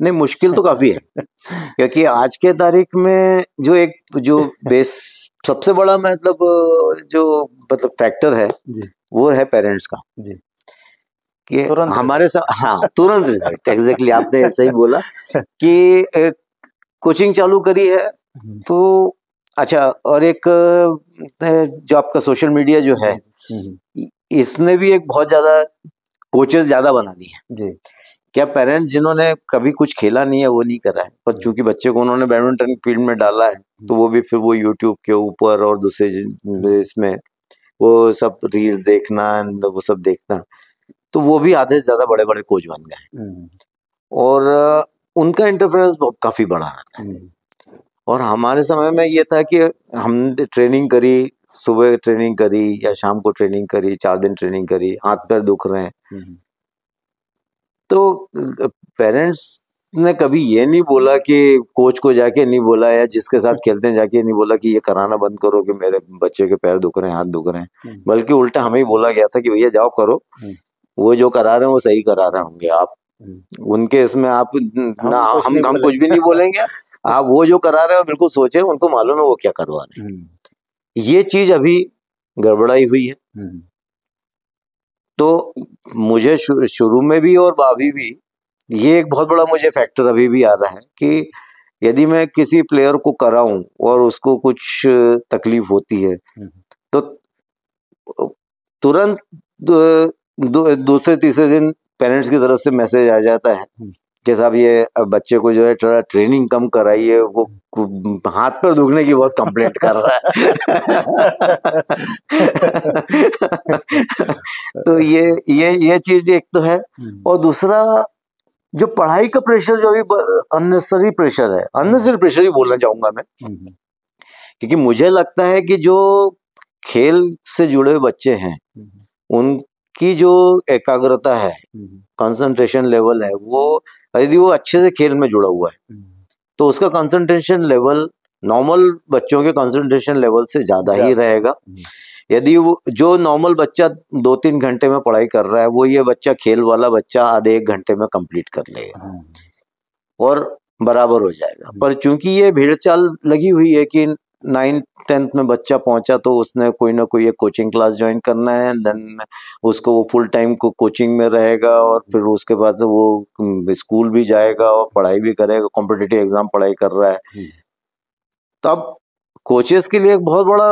नहीं, मुश्किल तो काफी है क्योंकि आज के तारीख में जो बेस सबसे बड़ा मतलब फैक्टर है जी, वो है पेरेंट्स का जी, कि तुरंत हमारे साथ, हाँ, तुरंत रिजल्ट, एग्जैक्टली आपने सही बोला कि कोचिंग चालू करी है तो अच्छा। और एक जो आपका सोशल मीडिया जो है, इसने भी एक बहुत ज्यादा कोचेस ज्यादा बना दिए हैं। जी, क्या पेरेंट्स जिन्होंने कभी कुछ खेला नहीं है वो नहीं करा है, पर चूंकि बच्चे को उन्होंने बैडमिंटन फील्ड में डाला है तो वो भी फिर वो यूट्यूब के ऊपर और दूसरे इसमें वो सब रील्स देखना, वो सब देखना, तो वो भी आधे से ज्यादा बड़े बड़े कोच बन गए और उनका इंटरफेरेंस काफी बड़ा रहता है। और हमारे समय में ये था कि हमने ट्रेनिंग करी, सुबह ट्रेनिंग करी या शाम को ट्रेनिंग करी, 4 दिन ट्रेनिंग करी, हाथ पैर दुख रहे हैं, तो पेरेंट्स ने कभी ये नहीं बोला कि कोच को जाके नहीं बोला या जिसके साथ खेलते हैं जाके नहीं बोला कि ये कराना बंद करो कि मेरे बच्चे के पैर दुख रहे हैं, हाथ दुख रहे हैं, बल्कि उल्टा हमें ही बोला गया था कि भैया जाओ करो, वो जो करा रहे हैं वो सही करा रहे होंगे, आप उनके इसमें आप ना हम कुछ भी नहीं बोलेंगे, आप वो जो करा रहे हो बिल्कुल सोचे, उनको मालूम है वो क्या करवा रहे हैं। ये चीज अभी गड़बड़ाई हुई है। तो मुझे शुरू में भी और अभी भी ये एक बहुत बड़ा मुझे फैक्टर अभी भी आ रहा है कि यदि मैं किसी प्लेयर को कराऊं और उसको कुछ तकलीफ होती है तो तुरंत दूसरे तीसरे दिन पेरेंट्स की तरफ से मैसेज आ जाता है कि साहब ये बच्चे को जो है थोड़ा ट्रेनिंग कम कराइए, वो हाथ पर दुखने की बहुत कंप्लेंट कर रहा है। तो ये चीज एक तो है। और दूसरा जो पढ़ाई का प्रेशर, जो अभी अननेसेसरी प्रेशर है, अननेसेसरी प्रेशर ही बोलना चाहूंगा मैं, क्योंकि मुझे लगता है कि जो खेल से जुड़े हुए बच्चे हैं उनकी जो एकाग्रता है, कंसंट्रेशन लेवल है, वो यदि वो अच्छे से खेल में जुड़ा हुआ है तो उसका कंसंट्रेशन लेवल नॉर्मल बच्चों के कंसंट्रेशन लेवल से ज्यादा ही रहेगा। यदि वो जो नॉर्मल बच्चा 2-3 घंटे में पढ़ाई कर रहा है वो ये बच्चा, खेल वाला बच्चा, आधे 1 घंटे में कंप्लीट कर लेगा और बराबर हो जाएगा। पर चूंकि ये भीड़ चाल लगी हुई है कि 9th-10th में बच्चा पहुंचा तो उसने कोई ना कोई एक कोचिंग क्लास ज्वाइन करना है, देन उसको वो फुल टाइम को कोचिंग में रहेगा और फिर उसके बाद वो स्कूल भी जाएगा और पढ़ाई भी करेगा, कॉम्पिटिटिव एग्जाम पढ़ाई कर रहा है। तब कोचेस के लिए एक बहुत बड़ा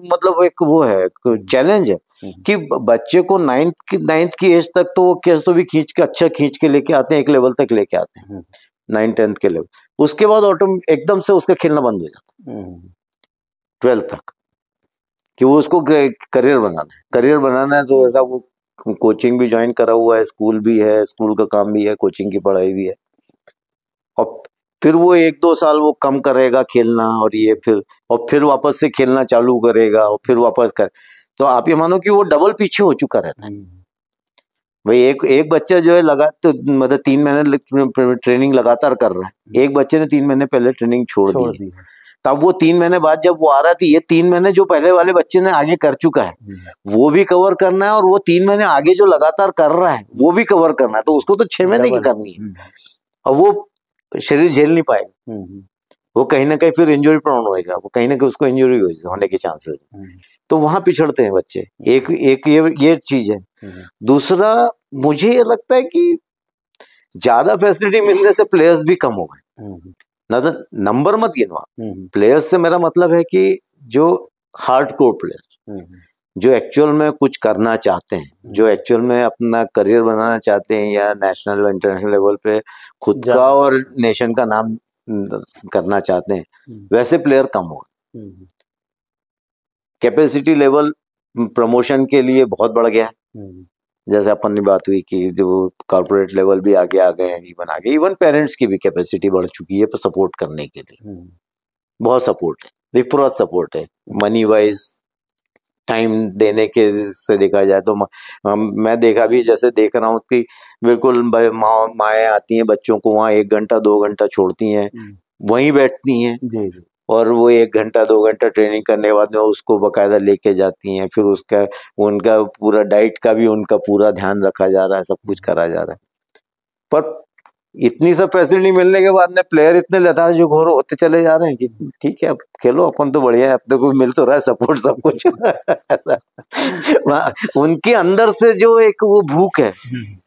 मतलब एक वो है, चैलेंज है कि बच्चे को 9th की एज तक तो वो कैसे तो भी अच्छा खींच के लेके आते हैं, एक लेवल तक लेके आते हैं 9th-10th के लेवल, उसके बाद एकदम से उसका खेलना बंद हो जाता है 12th तक, कि वो उसको करियर बनाना है तो ऐसा वो कोचिंग भी ज्वाइन करा हुआ है, स्कूल भी है, स्कूल का काम भी है, कोचिंग की पढ़ाई भी है, और फिर वो 1-2 साल वो कम करेगा खेलना और ये फिर वापस से खेलना चालू करेगा और फिर वापस तो आप ये मानो कि वो डबल पीछे हो चुका रहता है भाई। एक बच्चा जो है मतलब 3 महीने ट्रेनिंग लगातार कर रहा है, एक बच्चे ने 3 महीने पहले ट्रेनिंग छोड़ दी। तब वो 3 महीने बाद जब वो आ रहा थी, ये 3 महीने जो पहले वाले बच्चे ने आगे कर चुका है वो भी कवर करना है, और वो 3 महीने आगे जो लगातार कर रहा है वो भी कवर करना है, तो उसको तो 6 महीने की करनी है, और वो शरीर झेल नहीं पाएगा, वो कहीं ना कहीं फिर इंजरी प्रोन होएगा, वो कहीं ना कहीं उसको इंजरी होने के चांसेस, तो वहां पिछड़ते हैं बच्चे। एक ये चीज है। दूसरा, मुझे ये लगता है कि ज्यादा फैसिलिटी मिलने से प्लेयर्स भी कम हो गए। नंबर मत गिनवा, प्लेयर्स से मेरा मतलब है कि जो हार्डकोर प्लेयर, जो एक्चुअल में कुछ करना चाहते हैं, जो एक्चुअल में अपना करियर बनाना चाहते हैं या नेशनल और इंटरनेशनल लेवल पे खुद का और नेशन का नाम करना चाहते हैं, वैसे प्लेयर कम हो गए। कैपेसिटी लेवल प्रमोशन के लिए बहुत बढ़ गया है, जैसे अपन की बात हुई कि जो कॉर्पोरेट लेवल भी आगे आ गए हैं, इवन पेरेंट्स की भी कैपेसिटी बढ़ चुकी है सपोर्ट करने के लिए। बहुत सपोर्ट है, विपुल सपोर्ट है, मनी वाइज, टाइम देने के से देखा जाए तो मैं देखा भी, जैसे देख रहा हूँ कि बिल्कुल माएँ आती हैं बच्चों को वहाँ 1 घंटा 2 घंटा छोड़ती हैं, वहीं बैठती हैं जी। और वो 1 घंटा 2 घंटा ट्रेनिंग करने के बाद में उसको बकायदा लेके जाती हैं, फिर उसका उनका पूरा डाइट का भी उनका पूरा ध्यान रखा जा रहा है, सब कुछ करा जा रहा है। पर इतनी सब फैसिलिटी मिलने के बाद में प्लेयर इतने लतार जो घोर होते चले जा रहे हैं कि ठीक है अब खेलो, अपन तो बढ़िया है, अपने को मिल तो रहा है सपोर्ट सब कुछ ऐसा उनके अंदर से जो एक वो भूख है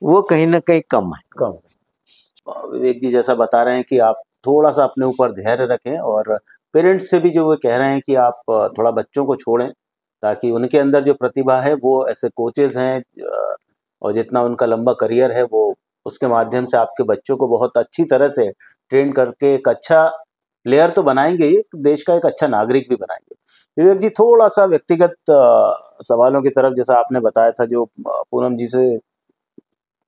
वो कहीं ना कहीं कम है। विवेक जी जैसा बता रहे हैं कि आप थोड़ा सा अपने ऊपर धैर्य रखें, और पेरेंट्स से भी जो वो कह रहे हैं कि आप थोड़ा बच्चों को छोड़ें, ताकि उनके अंदर जो प्रतिभा है वो ऐसे कोचेज हैं और जितना उनका लंबा करियर है वो उसके माध्यम से आपके बच्चों को बहुत अच्छी तरह से ट्रेन करके एक अच्छा प्लेयर तो बनाएंगे ही, देश का एक अच्छा नागरिक भी बनाएंगे। विवेक जी थोड़ा सा व्यक्तिगत सवालों की तरफ, जैसा आपने बताया था जो पूनम जी से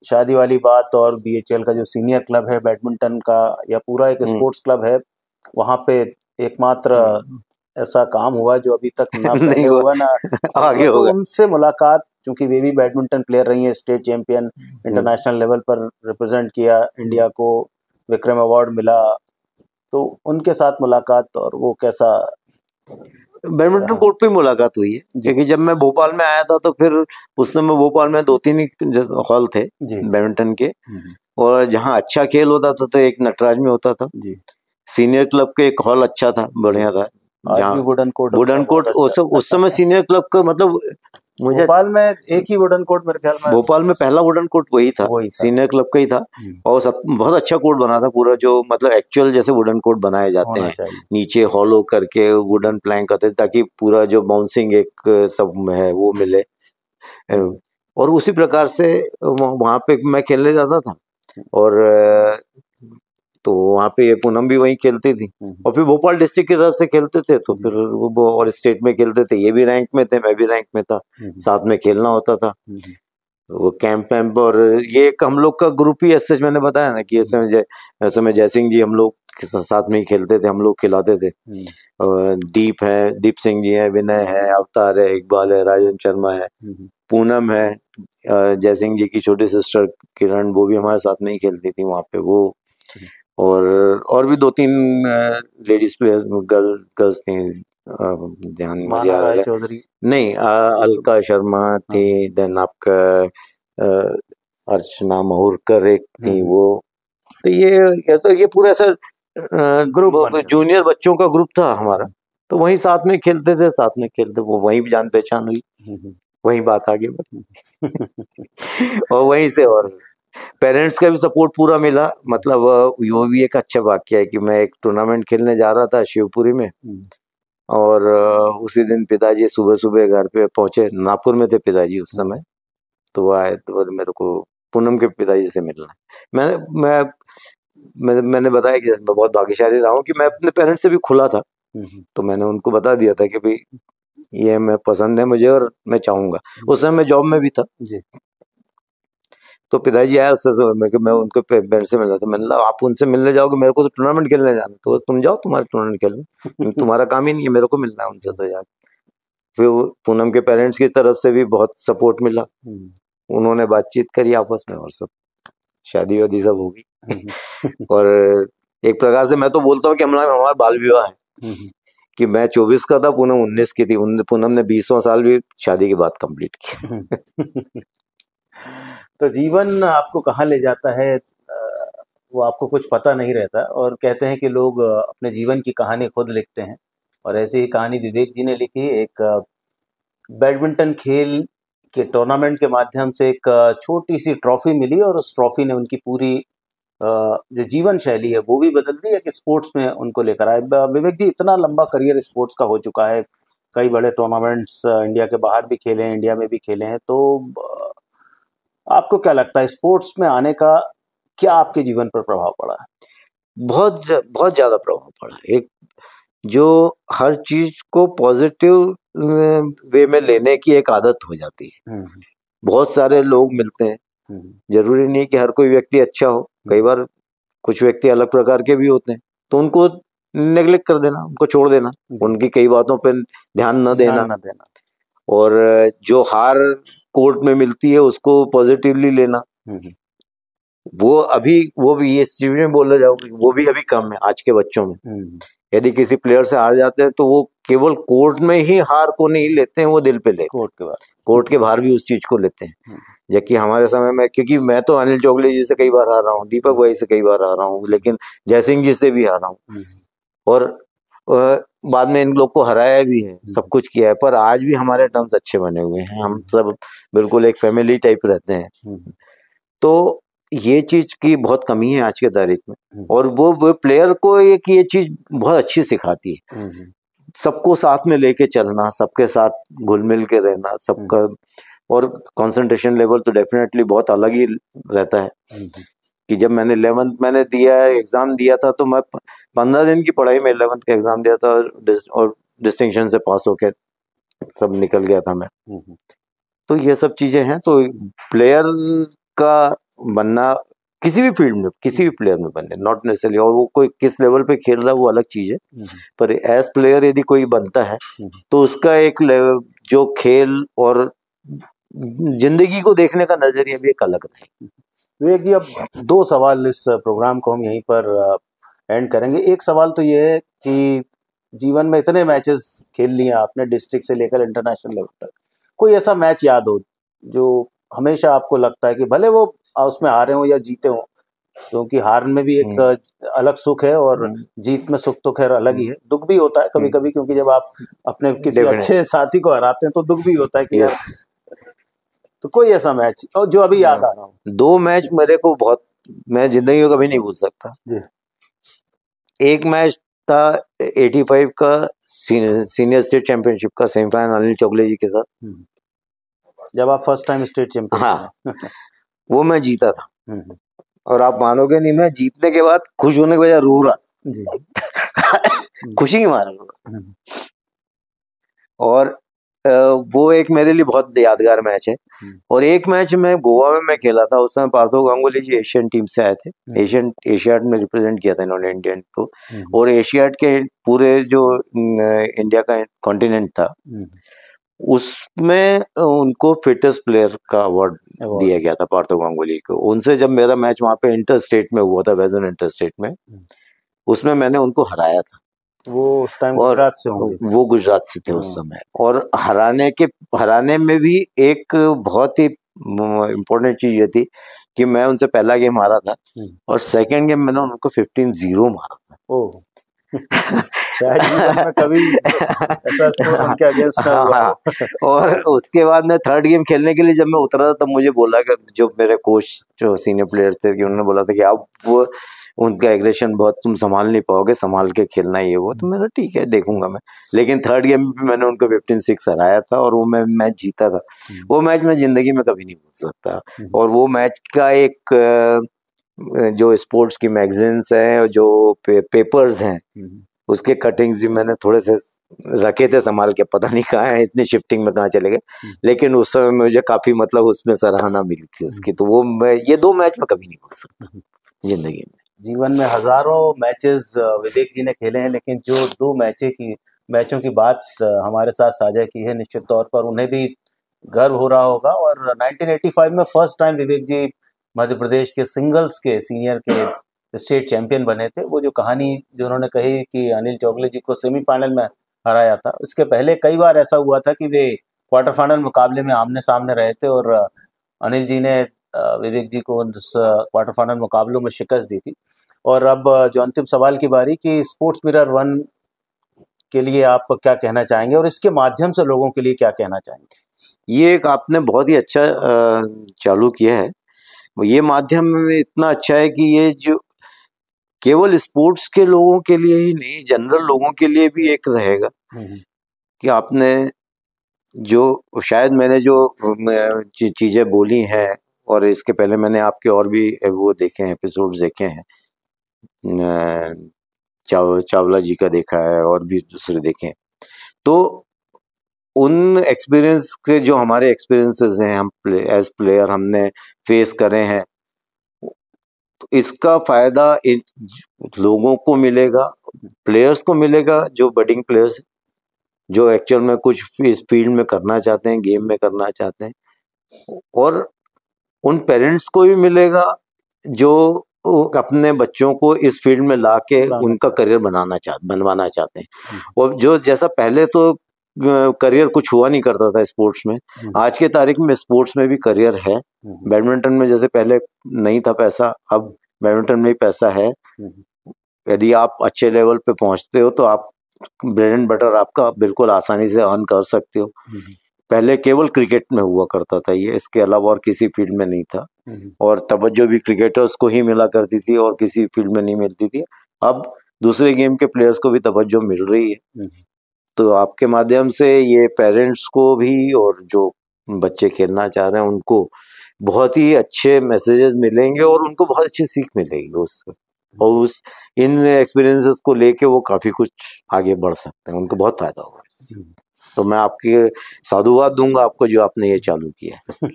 शादी वाली बात, और बीएचएल का जो सीनियर क्लब है बैडमिंटन का या पूरा एक स्पोर्ट्स क्लब है, वहाँ पे एकमात्र ऐसा काम हुआ जो अभी तक ना नहीं हुआ ना आगे होगा। उनसे मुलाकात, क्योंकि वे भी बैडमिंटन प्लेयर रही है, स्टेट चैंपियन, इंटरनेशनल लेवल पर रिप्रेजेंट किया इंडिया को, विक्रम अवार्ड मिला, तो उनके साथ मुलाकात और वो कैसा? बैडमिंटन कोर्ट पे मुलाकात हुई है, क्योंकि जब मैं भोपाल में आया था तो फिर उस समय भोपाल में 2-3 ही हॉल थे बैडमिंटन के, और जहाँ अच्छा खेल होता था तो एक नटराज में होता था, सीनियर क्लब के एक हॉल अच्छा था, बढ़िया था, जहाँ वुडन कोर्ट उस समय सीनियर क्लब का, मतलब मुझे भोपाल में एक ही वुडन कोर्ट मेरे ख्याल में, भोपाल में पहला वुडन कोर्ट वही था, सीनियर क्लब का ही था, और सब बहुत अच्छा कोर्ट बना था पूरा, जो मतलब एक्चुअल जैसे वुडन कोर्ट बनाए जाते हैं, नीचे हॉलो करके वुडन प्लैंक करते, ताकि पूरा जो बाउंसिंग एक सब है वो मिले, और उसी प्रकार से वहां पे मैं खेलने जाता था, और तो वहाँ पे ये पूनम भी वहीं खेलती थी, और फिर भोपाल डिस्ट्रिक्ट की तरफ से खेलते थे, तो फिर वो और स्टेट में खेलते थे, ये भी रैंक में थे, मैं भी रैंक में था, साथ में खेलना होता था, वो कैंप वैम्प, और ये एक हम लोग का ग्रुप ही ऐसे मैंने बताया ना कि ऐसे में जय सिंह जी हम लोग साथ में ही खेलते थे, हम लोग खिलाते थे, दीप है, दीप सिंह जी है, विनय है, अवतार है, इकबाल है, राजन शर्मा है, पूनम है, जय सिंह जी की छोटी सिस्टर किरण, वो भी हमारे साथ में ही खेलती थी वहाँ पे, वो और भी 2-3 लेडीज प्लेयर्स गर्ल्स थी, ध्यान मुझे आ रहा है नहीं, अलका शर्मा थी, देन आपका अर्चना महुरकर एक थी, वो तो ये पूरा ऐसा ग्रुप जूनियर बच्चों का ग्रुप था हमारा, तो वहीं साथ में खेलते थे, वो वहीं भी जान पहचान हुई, वहीं बात आगे बढ़ी और वहीं से और पेरेंट्स का भी सपोर्ट पूरा मिला, मतलब वो भी एक अच्छा वाक्य है कि मैं एक टूर्नामेंट खेलने जा रहा था शिवपुरी में, और उसी दिन पिताजी सुबह सुबह घर पे पहुंचे, नागपुर में थे पिताजी उस समय, तो वो आए, तो मेरे को पूनम के पिताजी से मिलना है। मैंने बताया कि मैं बहुत भाग्यशाली रहा हूँ कि मैं अपने पेरेंट्स से भी खुला था, तो मैंने उनको बता दिया था कि भाई ये मैं पसंद है मुझे और मैं चाहूंगा, उस समय मैं जॉब में भी था जी। तो पिताजी आया उससे, मैं उनको पेरेंट्स से मिला, तो मैंने कहा आप उनसे मिलने जाओगे, मेरे को तो टूर्नामेंट खेलने जाना, तो तुम जाओ, तुम्हारे टूर्नामेंट खेलने, तुम्हारा काम ही नहीं है, मेरे को मिलना है उनसे, तो जाके फिर पूनम के पेरेंट्स की तरफ से भी बहुत सपोर्ट मिला, उन्होंने बातचीत करी आपस में और सब शादी वादी सब होगी और एक प्रकार से मैं तो बोलता हूँ कि हमारा बाल विवाह है कि मैं 24 का था, पूनम 19 की थी। पूनम ने 20वां साल भी शादी के बाद कंप्लीट किया। तो जीवन आपको कहाँ ले जाता है वो आपको कुछ पता नहीं रहता, और कहते हैं कि लोग अपने जीवन की कहानी खुद लिखते हैं, और ऐसी ही कहानी विवेक जी ने लिखी। एक बैडमिंटन खेल के टूर्नामेंट के माध्यम से एक छोटी सी ट्रॉफी मिली, और उस ट्रॉफी ने उनकी पूरी जो जीवन शैली है वो भी बदल दी है कि स्पोर्ट्स में उनको लेकर आए। विवेक जी, इतना लंबा करियर स्पोर्ट्स का हो चुका है, कई बड़े टूर्नामेंट्स इंडिया के बाहर भी खेले हैं, इंडिया में भी खेले हैं, तो आपको क्या लगता है स्पोर्ट्स में आने का क्या आपके जीवन पर प्रभाव पड़ा है? बहुत बहुत ज्यादा प्रभाव पड़ा। एक जो हर चीज को पॉजिटिव वे में लेने की एक आदत हो जाती है। बहुत सारे लोग मिलते हैं, जरूरी नहीं कि हर कोई व्यक्ति अच्छा हो, कई बार कुछ व्यक्ति अलग प्रकार के भी होते हैं, तो उनको नेग्लेक्ट कर देना, उनको छोड़ देना, उनकी कई बातों पर ध्यान न देना, और जो हार कोर्ट में मिलती है उसको पॉजिटिवली लेना। वो भी इस चीज में बोला जाओगे, वो भी अभी कम है आज के बच्चों में। यदि किसी प्लेयर से हार जाते हैं तो वो केवल कोर्ट में ही हार को नहीं लेते हैं, वो दिल पे लेते हैं, कोर्ट के बाहर भी उस चीज को लेते हैं। जबकि हमारे समय में, क्योंकि मैं तो अनिल चौगले जी से कई बार हारा हूँ, दीपक भाई से कई बार हारा हूँ, लेकिन जयसिंह जी से भी हारा हूँ, और बाद में इन लोग को हराया भी है, सब कुछ किया है, पर आज भी हमारे टर्म्स अच्छे बने हुए हैं। हम सब बिल्कुल एक फैमिली टाइप रहते हैं। तो ये चीज की बहुत कमी है आज के तारीख में, और वो प्लेयर को ये चीज बहुत अच्छी सिखाती है। सबको साथ में लेके चलना, सबके साथ घुल मिल के रहना, सबका, और कंसंट्रेशन लेवल तो डेफिनेटली बहुत अलग ही रहता है। कि जब मैंने 11th मैंने एग्जाम दिया था, तो मैं 15 दिन की पढ़ाई में 11th का एग्जाम दिया था, और डिस्टिंक्शन से पास होके सब निकल गया था मैं। तो ये सब चीजें हैं। तो प्लेयर का बनना किसी भी फील्ड में, किसी भी प्लेयर में बनने, नॉट नेसेसरली, और वो कोई किस लेवल पे खेल रहा है वो अलग चीज है, पर एज प्लेयर यदि कोई बनता है तो उसका एक जो खेल और जिंदगी को देखने का नजरिया भी एक अलग है। विवेक जी, अब 2 सवाल इस प्रोग्राम को हम यहीं पर एंड करेंगे। एक सवाल तो ये है कि जीवन में इतने मैचेस खेल लिए आपने, डिस्ट्रिक्ट से लेकर इंटरनेशनल लेवल तक, कोई ऐसा मैच याद हो जो हमेशा आपको लगता है कि भले वो उसमें हारे हो या जीते हो, क्योंकि हार में भी एक अलग सुख है और जीत में सुख तो खैर अलग ही है, दुख भी होता है कभी कभी, क्योंकि जब आप अपने किसी अच्छे साथी को हराते हैं तो दुख भी होता है कि यार। तो कोई ऐसा मैच और जो अभी याद आ रहा हो? 2 मैच मेरे को बहुत, मैं जिंदगी में कभी नहीं भूल सकता जी। एक मैच था 85 का सीनियर स्टेट चैंपियनशिप का सेमीफाइनल अनिल चौगले जी के साथ, जब आप फर्स्ट टाइम स्टेट चैंपियन। हाँ वो मैं जीता था, और आप मानोगे नहीं, मैं जीतने के बाद खुश होने के बजाय रो रहा जी। खुशी ही मारा रो रहा। और वो एक मेरे लिए बहुत यादगार मैच है। और एक मैच मैं गोवा में मैं खेला था, उस समय पार्थो गांगुली जी एशियन टीम से आए थे, एशियाड में रिप्रेजेंट किया था इन्होंने इंडियन को, और एशियाड के पूरे जो इंडिया का कॉन्टिनेंट था उसमें उनको फिटेस्ट प्लेयर का अवार्ड दिया गया था पार्थो गांगुली को। उनसे जब मेरा मैच वहाँ पे इंटर स्टेट में हुआ था, वेजन इंटर स्टेट में, उसमें मैंने उनको हराया था। वो उस टाइम गुजरात से होंगे, वो गुजरात से थे उस समय। और हराने में भी एक बहुत ही इम्पोर्टेंट चीज ये थी कि मैं उनसे पहला गेम हारा था, और सेकंड गेम मैंने उनको 15-0 मारा था। ओह शायद जीवन में कभी ऐसा स्कोर उनके अगेंस्ट ना हुआ। और उसके बाद मैं थर्ड गेम खेलने के लिए जब मैं उतरा था, तब मुझे बोला कि जो मेरे कोच जो सीनियर प्लेयर थे, कि उन्होंने बोला था कि आप वो उनका एग्रेशन बहुत तुम संभाल नहीं पाओगे, संभाल के खेलना ही है वो। तो मैंने ठीक है देखूंगा मैं, लेकिन थर्ड गेम में मैंने उनको 15-6 हराया था, और वो मैं मैच जीता था। वो मैच मैं जिंदगी में कभी नहीं भूल सकता। और वो मैच का एक जो स्पोर्ट्स की मैगजीन्स हैं, जो पेपर्स हैं, उसके कटिंग्स भी मैंने थोड़े से रखे थे संभाल के, पता नहीं कहाँ है, इतनी शिफ्टिंग में कहाँ चले गए, लेकिन उस समय मुझे काफी मतलब उसमें सराहना मिली थी उसकी। तो वो ये 2 मैच में कभी नहीं भूल सकता जिंदगी में। जीवन में हजारों मैचेस विवेक जी ने खेले हैं, लेकिन जो 2 मैचों की बात हमारे साथ साझा की है, निश्चित तौर पर उन्हें भी गर्व हो रहा होगा। और 1985 में फर्स्ट टाइम विवेक जी मध्य प्रदेश के सिंगल्स के सीनियर के स्टेट चैंपियन बने थे। वो जो कहानी जो उन्होंने कही कि अनिल चौगले जी को सेमीफाइनल में हराया था, उसके पहले कई बार ऐसा हुआ था कि वे क्वार्टर फाइनल मुकाबले में आमने सामने रहे थे और अनिल जी ने विवेक जी को उस क्वार्टर फाइनल मुकाबलों में शिकस्त दी थी। और अब जो अंतिम सवाल की बारी कि स्पोर्ट्स मिरर 1 के लिए आप क्या कहना चाहेंगे और इसके माध्यम से लोगों के लिए क्या कहना चाहेंगे? ये एक आपने बहुत ही अच्छा चालू किया है। ये माध्यम इतना अच्छा है कि ये जो केवल स्पोर्ट्स के लोगों के लिए ही नहीं, जनरल लोगों के लिए भी एक रहेगा कि आपने जो शायद मैंने जो चीजें बोली हैं और इसके पहले मैंने आपके और भी वो देखे हैं, एपिसोड्स देखे हैं, चावला जी का देखा है और भी दूसरे देखे हैं। तो उन एक्सपीरियंस के जो हमारे एक्सपीरियंसेस हैं, हम एज प्लेयर हमने फेस करे हैं, तो इसका फायदा इन लोगों को मिलेगा, प्लेयर्स को मिलेगा जो बडिंग प्लेयर्स, जो एक्चुअल में कुछ इस फील्ड में करना चाहते हैं, गेम में करना चाहते हैं, और उन पेरेंट्स को भी मिलेगा जो अपने बच्चों को इस फील्ड में लाके उनका करियर बनवाना चाहते हैं। और जो जैसा पहले तो करियर कुछ हुआ नहीं करता था स्पोर्ट्स में, आज के तारीख में स्पोर्ट्स में भी करियर है। बैडमिंटन में जैसे पहले नहीं था पैसा, अब बैडमिंटन में भी पैसा है। यदि आप अच्छे लेवल पे पहुंचते हो तो आप ब्रेड एंड बटर आपका बिल्कुल आसानी से अर्न कर सकते हो। पहले केवल क्रिकेट में हुआ करता था ये, इसके अलावा और किसी फील्ड में नहीं था, और तवज्जो भी क्रिकेटर्स को ही मिला करती थी और किसी फील्ड में नहीं मिलती थी। अब दूसरे गेम के प्लेयर्स को भी तवज्जो मिल रही है। तो आपके माध्यम से ये पेरेंट्स को भी और जो बच्चे खेलना चाह रहे हैं उनको बहुत ही अच्छे मैसेजेस मिलेंगे और उनको बहुत अच्छी सीख मिलेगी उससे, और उस इन एक्सपीरियंसेस को लेके वो काफी कुछ आगे बढ़ सकते हैं, उनको बहुत फायदा होगा इससे। तो मैं आपके साधुवाद दूंगा आपको जो आपने ये चालू किया है।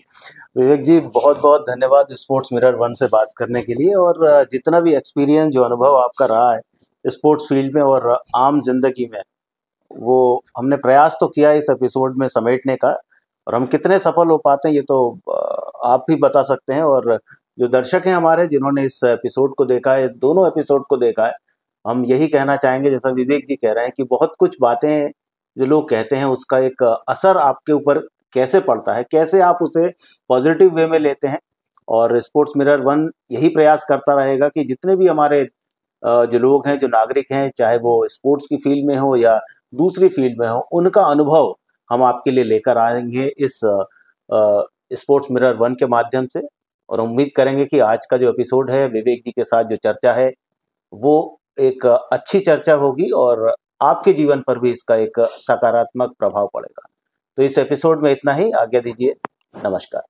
विवेक जी, बहुत बहुत धन्यवाद स्पोर्ट्स मिरर 1 से बात करने के लिए, और जितना भी एक्सपीरियंस जो अनुभव आपका रहा है स्पोर्ट्स फील्ड में और आम जिंदगी में, वो हमने प्रयास तो किया इस एपिसोड में समेटने का, और हम कितने सफल हो पाते हैं ये तो आप ही बता सकते हैं। और जो दर्शक हैं हमारे, जिन्होंने इस एपिसोड को देखा है, दोनों एपिसोड को देखा है, हम यही कहना चाहेंगे जैसा विवेक जी कह रहे हैं कि बहुत कुछ बातें जो लोग कहते हैं उसका एक असर आपके ऊपर कैसे पड़ता है, कैसे आप उसे पॉजिटिव वे में लेते हैं। और स्पोर्ट्स मिरर 1 यही प्रयास करता रहेगा कि जितने भी हमारे जो लोग हैं, जो नागरिक हैं, चाहे वो स्पोर्ट्स की फील्ड में हो या दूसरी फील्ड में हो, उनका अनुभव हम आपके लिए लेकर आएंगे इस स्पोर्ट्स मिरर 1 के माध्यम से। और उम्मीद करेंगे कि आज का जो एपिसोड है, विवेक जी के साथ जो चर्चा है, वो एक अच्छी चर्चा होगी और आपके जीवन पर भी इसका एक सकारात्मक प्रभाव पड़ेगा। तो इस एपिसोड में इतना ही, आज्ञा दीजिए, नमस्कार।